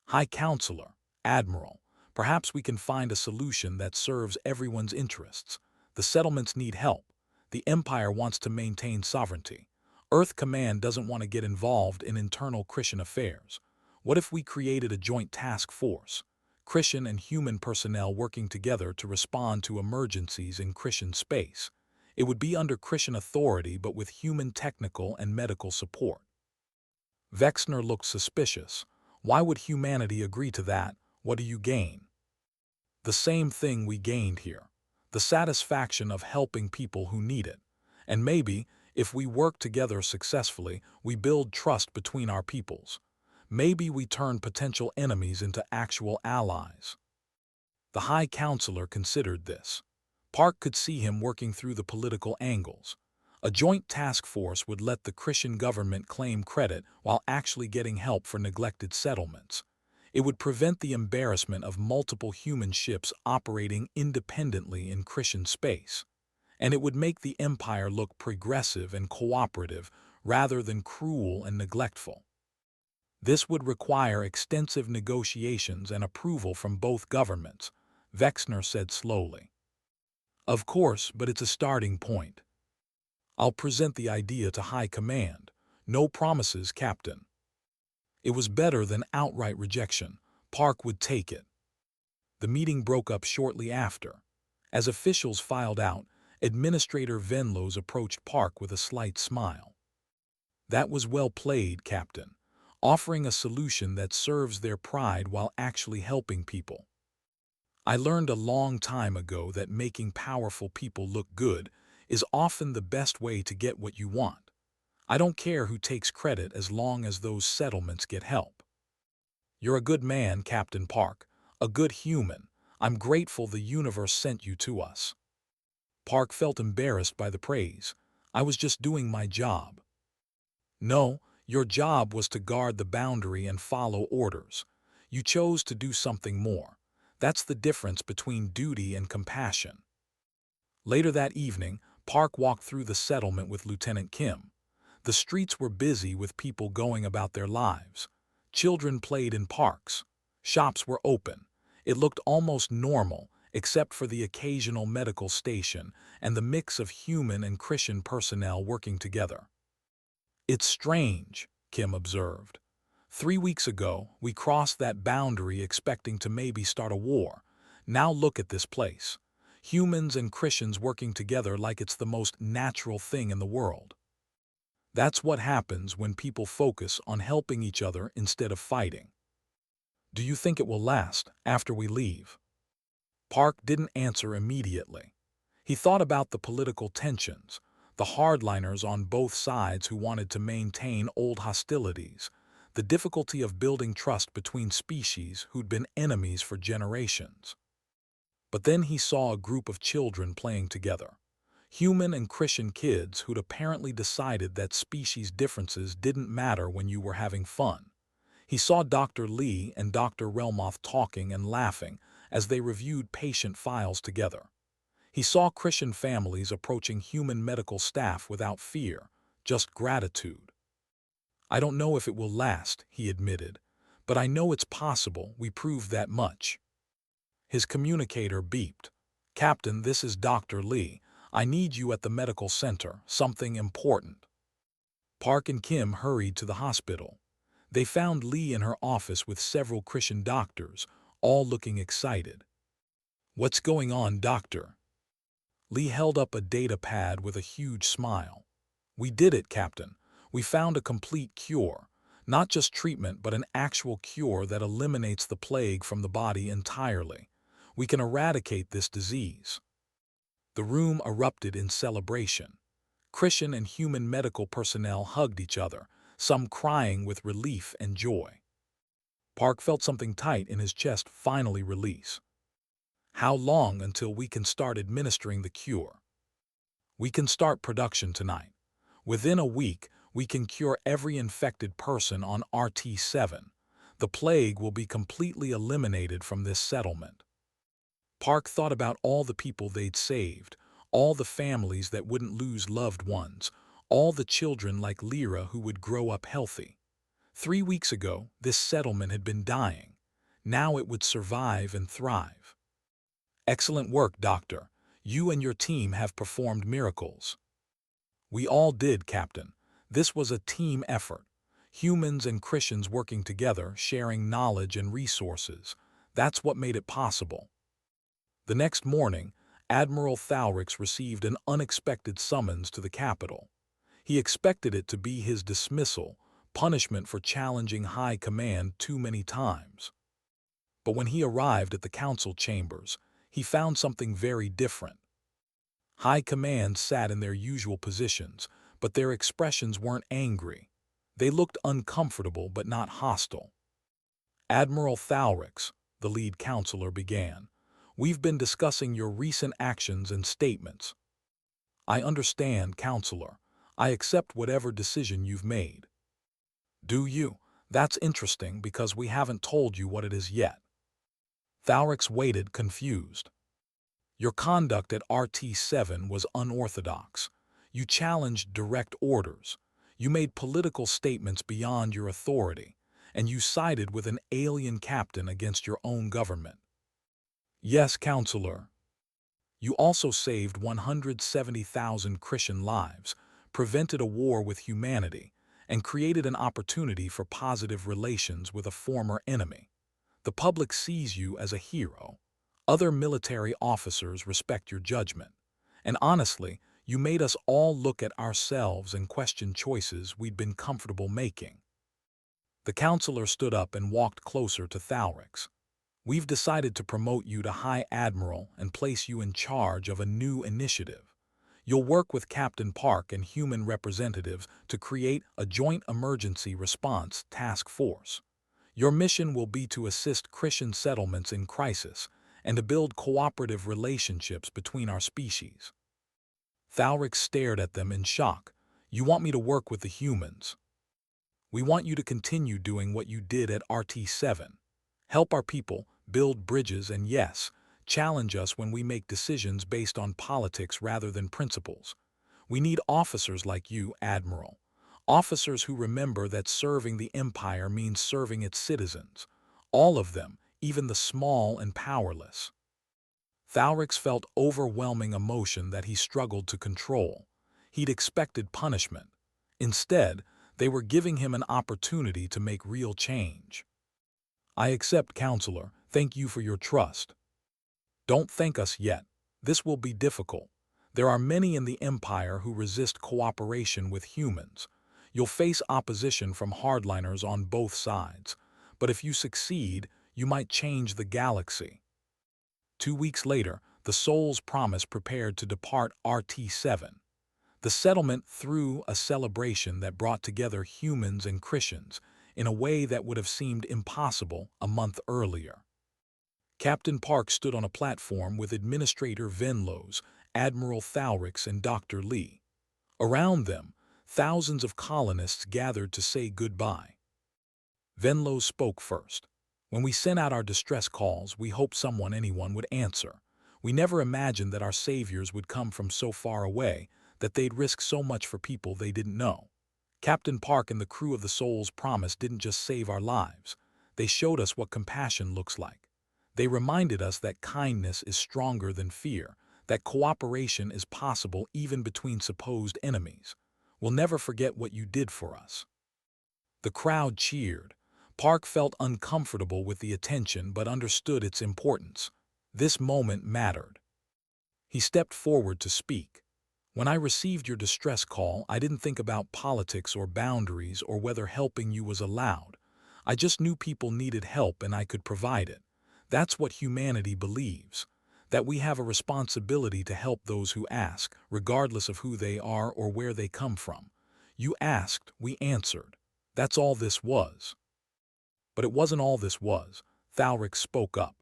"High Counselor, Admiral, perhaps we can find a solution that serves everyone's interests. The settlements need help. The Empire wants to maintain sovereignty. Earth Command doesn't want to get involved in internal Critian affairs. What if we created a joint task force? Critian and human personnel working together to respond to emergencies in Critian space. It would be under Critian authority but with human technical and medical support." Vexner looked suspicious. "Why would humanity agree to that? What do you gain?" "The same thing we gained here. The satisfaction of helping people who need it. And maybe, if we work together successfully, we build trust between our peoples. Maybe we turn potential enemies into actual allies." The High Counselor considered this. Park could see him working through the political angles. A joint task force would let the Critian government claim credit while actually getting help for neglected settlements. It would prevent the embarrassment of multiple human ships operating independently in Critian space. And it would make the Empire look progressive and cooperative rather than cruel and neglectful. This would require extensive negotiations and approval from both governments, Vexner said slowly. "Of course, but it's a starting point. I'll present the idea to High Command. No promises, Captain." It was better than outright rejection. Park would take it. The meeting broke up shortly after. As officials filed out, Administrator Venlos approached Park with a slight smile. "That was well played, Captain. Offering a solution that serves their pride while actually helping people. I learned a long time ago that making powerful people look good is often the best way to get what you want. I don't care who takes credit as long as those settlements get help." "You're a good man, Captain Park. A good human. I'm grateful the universe sent you to us." Park felt embarrassed by the praise. "I was just doing my job." "No, your job was to guard the boundary and follow orders. You chose to do something more. That's the difference between duty and compassion." Later that evening, Park walked through the settlement with Lieutenant Kim. The streets were busy with people going about their lives. Children played in parks. Shops were open. It looked almost normal, except for the occasional medical station and the mix of human and Critian personnel working together. "It's strange," Kim observed. 3 weeks ago, we crossed that boundary expecting to maybe start a war. Now look at this place. Humans and Critians working together like it's the most natural thing in the world." That's what happens when people focus on helping each other instead of fighting. "Do you think it will last after we leave?" Park didn't answer immediately. He thought about the political tensions, the hardliners on both sides who wanted to maintain old hostilities, the difficulty of building trust between species who'd been enemies for generations. But then he saw a group of children playing together. Human and Critian kids who'd apparently decided that species differences didn't matter when you were having fun. He saw Dr. Lee and Dr. Relmoth talking and laughing as they reviewed patient files together. He saw Critian families approaching human medical staff without fear, just gratitude. "I don't know if it will last," he admitted, "but I know it's possible. We proved that much." His communicator beeped. "Captain, this is Dr. Lee. I need you at the medical center. Something important." Park and Kim hurried to the hospital. They found Lee in her office with several Critian doctors, all looking excited. "What's going on, doctor?" Lee held up a data pad with a huge smile. "We did it, Captain. We found a complete cure. Not just treatment, but an actual cure that eliminates the plague from the body entirely. We can eradicate this disease." The room erupted in celebration. Critian and human medical personnel hugged each other, some crying with relief and joy. Park felt something tight in his chest finally release. How long until we can start administering the cure? We can start production tonight. Within a week, we can cure every infected person on RT-7. The plague will be completely eliminated from this settlement. Park thought about all the people they'd saved, all the families that wouldn't lose loved ones, all the children like Lyra who would grow up healthy. 3 weeks ago, this settlement had been dying. Now it would survive and thrive. Excellent work, Doctor. You and your team have performed miracles. We all did, Captain. This was a team effort. Humans and Critians working together, sharing knowledge and resources. That's what made it possible. The next morning, Admiral Thalrix received an unexpected summons to the capital. He expected it to be his dismissal, punishment for challenging high command too many times. But when he arrived at the council chambers, he found something very different. High command sat in their usual positions, but their expressions weren't angry. They looked uncomfortable but not hostile. Admiral Thalrix, the lead counselor, began. We've been discussing your recent actions and statements. I understand, Counselor. I accept whatever decision you've made. Do you? That's interesting because we haven't told you what it is yet. Thalrix waited, confused. Your conduct at RT-7 was unorthodox. You challenged direct orders. You made political statements beyond your authority, and you sided with an alien captain against your own government. Yes, Counselor. You also saved 170,000 Critian lives, prevented a war with humanity, and created an opportunity for positive relations with a former enemy. The public sees you as a hero. Other military officers respect your judgment. And honestly, you made us all look at ourselves and question choices we'd been comfortable making. The counselor stood up and walked closer to Thalrix. We've decided to promote you to High Admiral and place you in charge of a new initiative. You'll work with Captain Park and human representatives to create a joint emergency response task force. Your mission will be to assist Critian settlements in crisis and to build cooperative relationships between our species. Thalrix stared at them in shock. You want me to work with the humans? We want you to continue doing what you did at RT-7. Help our people, build bridges, and yes, challenge us when we make decisions based on politics rather than principles. We need officers like you, Admiral. Officers who remember that serving the Empire means serving its citizens. All of them, even the small and powerless. Thalrix felt overwhelming emotion that he struggled to control. He'd expected punishment. Instead, they were giving him an opportunity to make real change. I accept, Counselor. Thank you for your trust. Don't thank us yet. This will be difficult. There are many in the Empire who resist cooperation with humans. You'll face opposition from hardliners on both sides. But if you succeed, you might change the galaxy. 2 weeks later, the Soul's Promise prepared to depart RT-7. The settlement threw a celebration that brought together humans and Critians in a way that would have seemed impossible a month earlier. Captain Park stood on a platform with Administrator Venlos, Admiral Thalrix, and Dr. Lee. Around them, thousands of colonists gathered to say goodbye. Venlos spoke first. When we sent out our distress calls, we hoped anyone would answer. We never imagined that our saviors would come from so far away, that they'd risk so much for people they didn't know. Captain Park and the crew of the Soul's Promise didn't just save our lives. They showed us what compassion looks like. They reminded us that kindness is stronger than fear, that cooperation is possible even between supposed enemies. We'll never forget what you did for us. The crowd cheered. Park felt uncomfortable with the attention but understood its importance. This moment mattered. He stepped forward to speak. When I received your distress call, I didn't think about politics or boundaries or whether helping you was allowed. I just knew people needed help and I could provide it. That's what humanity believes. that we have a responsibility to help those who ask, regardless of who they are or where they come from. You asked, we answered. That's all this was. But it wasn't all this was. Thalric spoke up.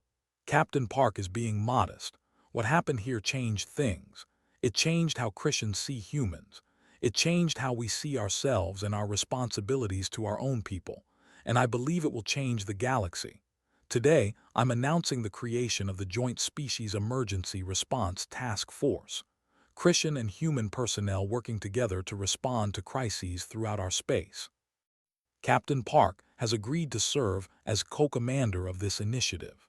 Captain Park is being modest. What happened here changed things. It changed how Critians see humans. It changed how we see ourselves and our responsibilities to our own people. And I believe it will change the galaxy. Today, I'm announcing the creation of the Joint Species Emergency Response Task Force. Critian and human personnel working together to respond to crises throughout our space. Captain Park has agreed to serve as co-commander of this initiative.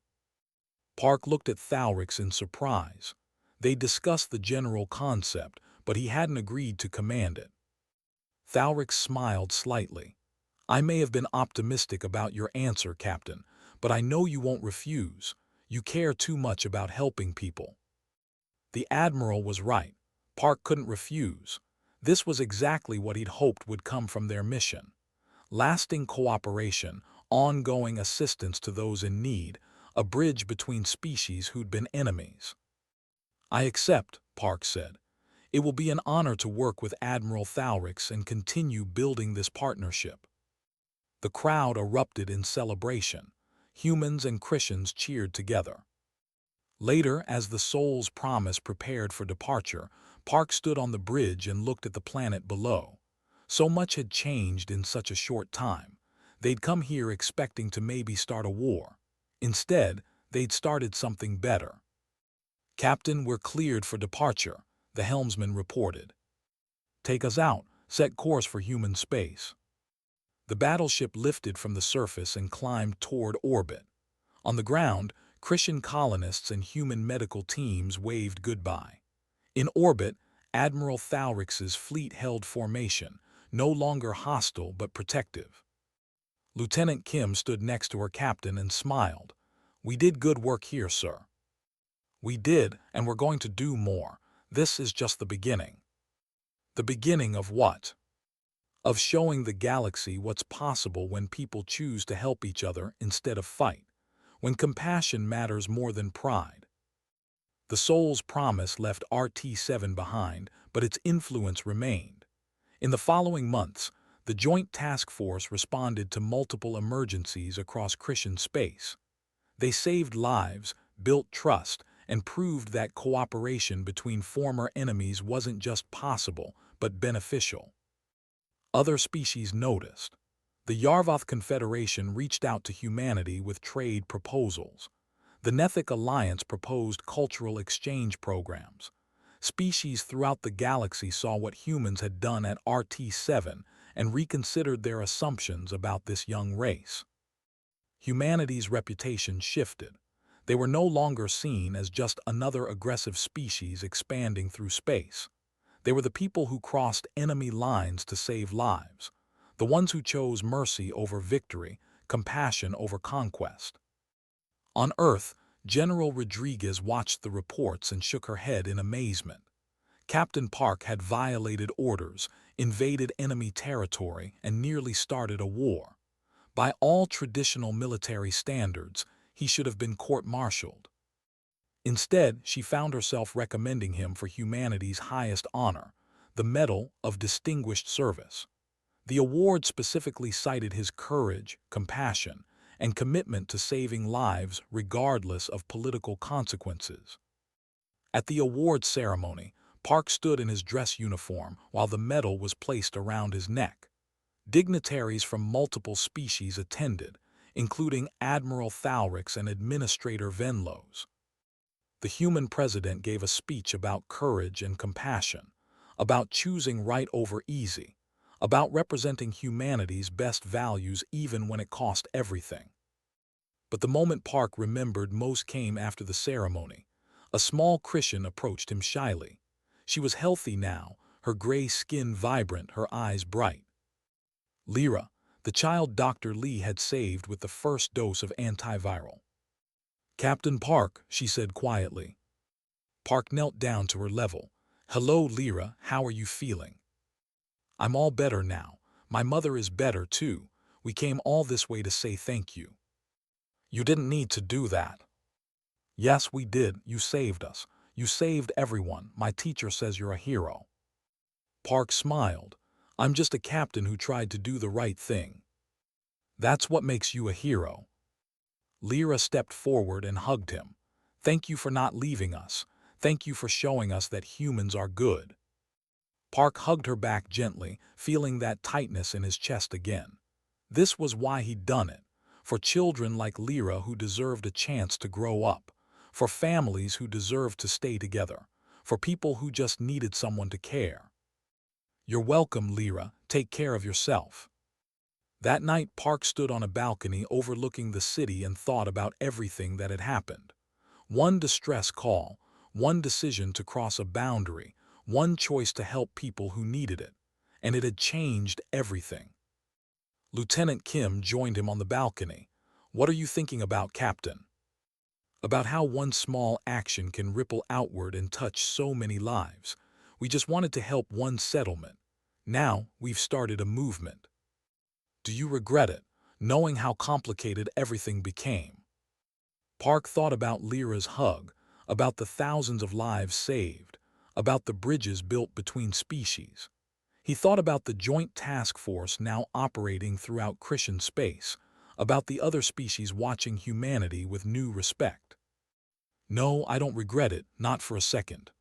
Park looked at Thalrix in surprise. They discussed the general concept, but he hadn't agreed to command it. Thalrix smiled slightly. I may have been optimistic about your answer, Captain, but I know you won't refuse. You care too much about helping people. The Admiral was right. Park couldn't refuse. This was exactly what he'd hoped would come from their mission. Lasting cooperation, ongoing assistance to those in need, a bridge between species who'd been enemies. I accept, Park said. It will be an honor to work with Admiral Thalrix and continue building this partnership. The crowd erupted in celebration. Humans and Critians cheered together. Later, as the Soul's Promise prepared for departure, Park stood on the bridge and looked at the planet below. So much had changed in such a short time. They'd come here expecting to maybe start a war. Instead, they'd started something better. Captain, we're cleared for departure, the helmsman reported. Take us out, set course for human space. The battleship lifted from the surface and climbed toward orbit. On the ground, Critian colonists and human medical teams waved goodbye. In orbit, Admiral Thalrix's fleet held formation, no longer hostile but protective. Lieutenant Kim stood next to her captain and smiled. We did good work here, sir. We did, and we're going to do more. This is just the beginning. The beginning of what? Of showing the galaxy what's possible when people choose to help each other instead of fight, when compassion matters more than pride. The Soul's Promise left RT-7 behind, but its influence remained. In the following months, the Joint Task Force responded to multiple emergencies across Critian space. They saved lives, built trust, and proved that cooperation between former enemies wasn't just possible, but beneficial. Other species noticed. The Yarvoth Confederation reached out to humanity with trade proposals. The Nethic Alliance proposed cultural exchange programs. Species throughout the galaxy saw what humans had done at RT-7 and reconsidered their assumptions about this young race. Humanity's reputation shifted. They were no longer seen as just another aggressive species expanding through space. They were the people who crossed enemy lines to save lives, the ones who chose mercy over victory, compassion over conquest. On Earth, General Rodriguez watched the reports and shook her head in amazement. Captain Park had violated orders, invaded enemy territory, and nearly started a war. By all traditional military standards, he should have been court-martialed. Instead, she found herself recommending him for humanity's highest honor, the Medal of Distinguished Service. The award specifically cited his courage, compassion, and commitment to saving lives regardless of political consequences. At the award ceremony, Park stood in his dress uniform while the medal was placed around his neck. Dignitaries from multiple species attended, including Admiral Thalrix and Administrator Venlos. The human president gave a speech about courage and compassion, about choosing right over easy, about representing humanity's best values even when it cost everything. But the moment Park remembered most came after the ceremony. A small Critian approached him shyly. She was healthy now, her gray skin vibrant, her eyes bright. Lyra, the child Dr. Lee had saved with the first dose of antiviral. Captain Park, she said quietly. Park knelt down to her level. Hello, Lyra, how are you feeling? I'm all better now. My mother is better, too. We came all this way to say thank you. You didn't need to do that. Yes, we did. You saved us. You saved everyone. My teacher says you're a hero. Park smiled. I'm just a captain who tried to do the right thing. That's what makes you a hero. Lyra stepped forward and hugged him. Thank you for not leaving us. Thank you for showing us that humans are good. Park hugged her back gently, feeling that tightness in his chest again. This was why he'd done it. For children like Lyra who deserved a chance to grow up. For families who deserved to stay together. For people who just needed someone to care. You're welcome, Lyra. Take care of yourself. That night, Park stood on a balcony overlooking the city and thought about everything that had happened. One distress call, one decision to cross a boundary, one choice to help people who needed it. And it had changed everything. Lieutenant Kim joined him on the balcony. What are you thinking about, Captain? About how one small action can ripple outward and touch so many lives. We just wanted to help one settlement. Now we've started a movement. Do you regret it, knowing how complicated everything became? Park thought about Lyra's hug, about the thousands of lives saved, about the bridges built between species. He thought about the joint task force now operating throughout Critian space, about the other species watching humanity with new respect. No, I don't regret it, not for a second.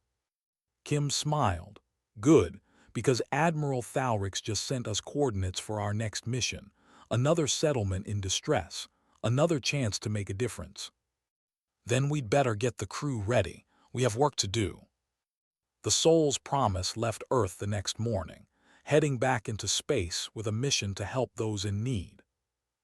Kim smiled. Good, because Admiral Thalrix just sent us coordinates for our next mission, another settlement in distress, another chance to make a difference. Then we'd better get the crew ready. We have work to do. The Soul's Promise left Earth the next morning, heading back into space with a mission to help those in need.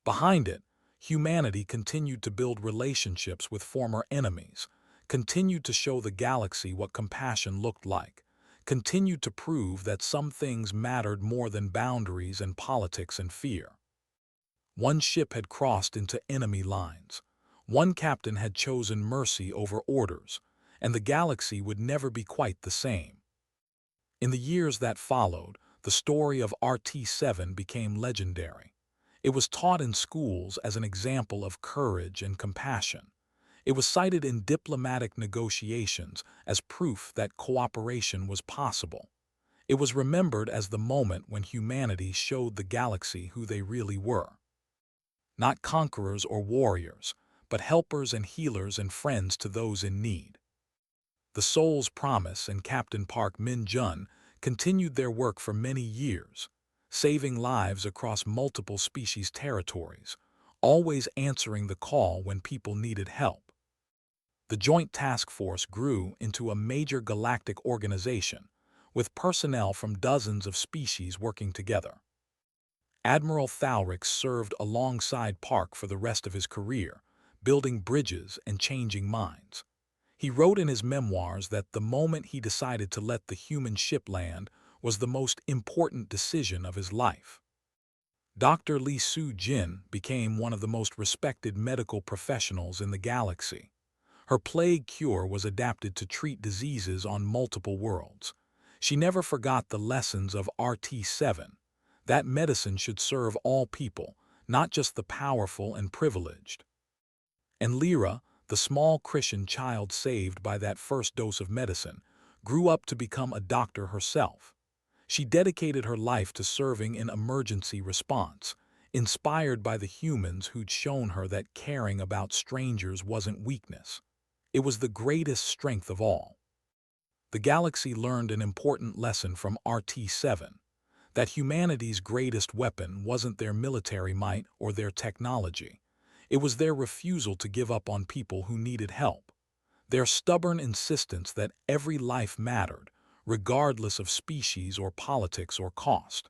Behind it, humanity continued to build relationships with former enemies, continued to show the galaxy what compassion looked like, continued to prove that some things mattered more than boundaries and politics and fear. One ship had crossed into enemy lines. One captain had chosen mercy over orders, and the galaxy would never be quite the same. In the years that followed, the story of RT-7 became legendary. It was taught in schools as an example of courage and compassion. It was cited in diplomatic negotiations as proof that cooperation was possible. It was remembered as the moment when humanity showed the galaxy who they really were. Not conquerors or warriors, but helpers and healers and friends to those in need. The Soul's Promise and Captain Park Min-jun continued their work for many years, saving lives across multiple species territories, always answering the call when people needed help. The Joint Task Force grew into a major galactic organization, with personnel from dozens of species working together. Admiral Thalrix served alongside Park for the rest of his career, building bridges and changing minds. He wrote in his memoirs that the moment he decided to let the human ship land was the most important decision of his life. Dr. Lee Soo-jin became one of the most respected medical professionals in the galaxy. Her plague cure was adapted to treat diseases on multiple worlds. She never forgot the lessons of RT-7. That medicine should serve all people, not just the powerful and privileged. And Lyra, the small Critian child saved by that first dose of medicine, grew up to become a doctor herself. She dedicated her life to serving in emergency response, inspired by the humans who'd shown her that caring about strangers wasn't weakness. It was the greatest strength of all. The galaxy learned an important lesson from RT-7, that humanity's greatest weapon wasn't their military might or their technology. It was their refusal to give up on people who needed help, their stubborn insistence that every life mattered, regardless of species or politics or cost.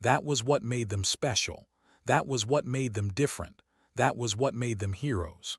That was what made them special. That was what made them different. That was what made them heroes.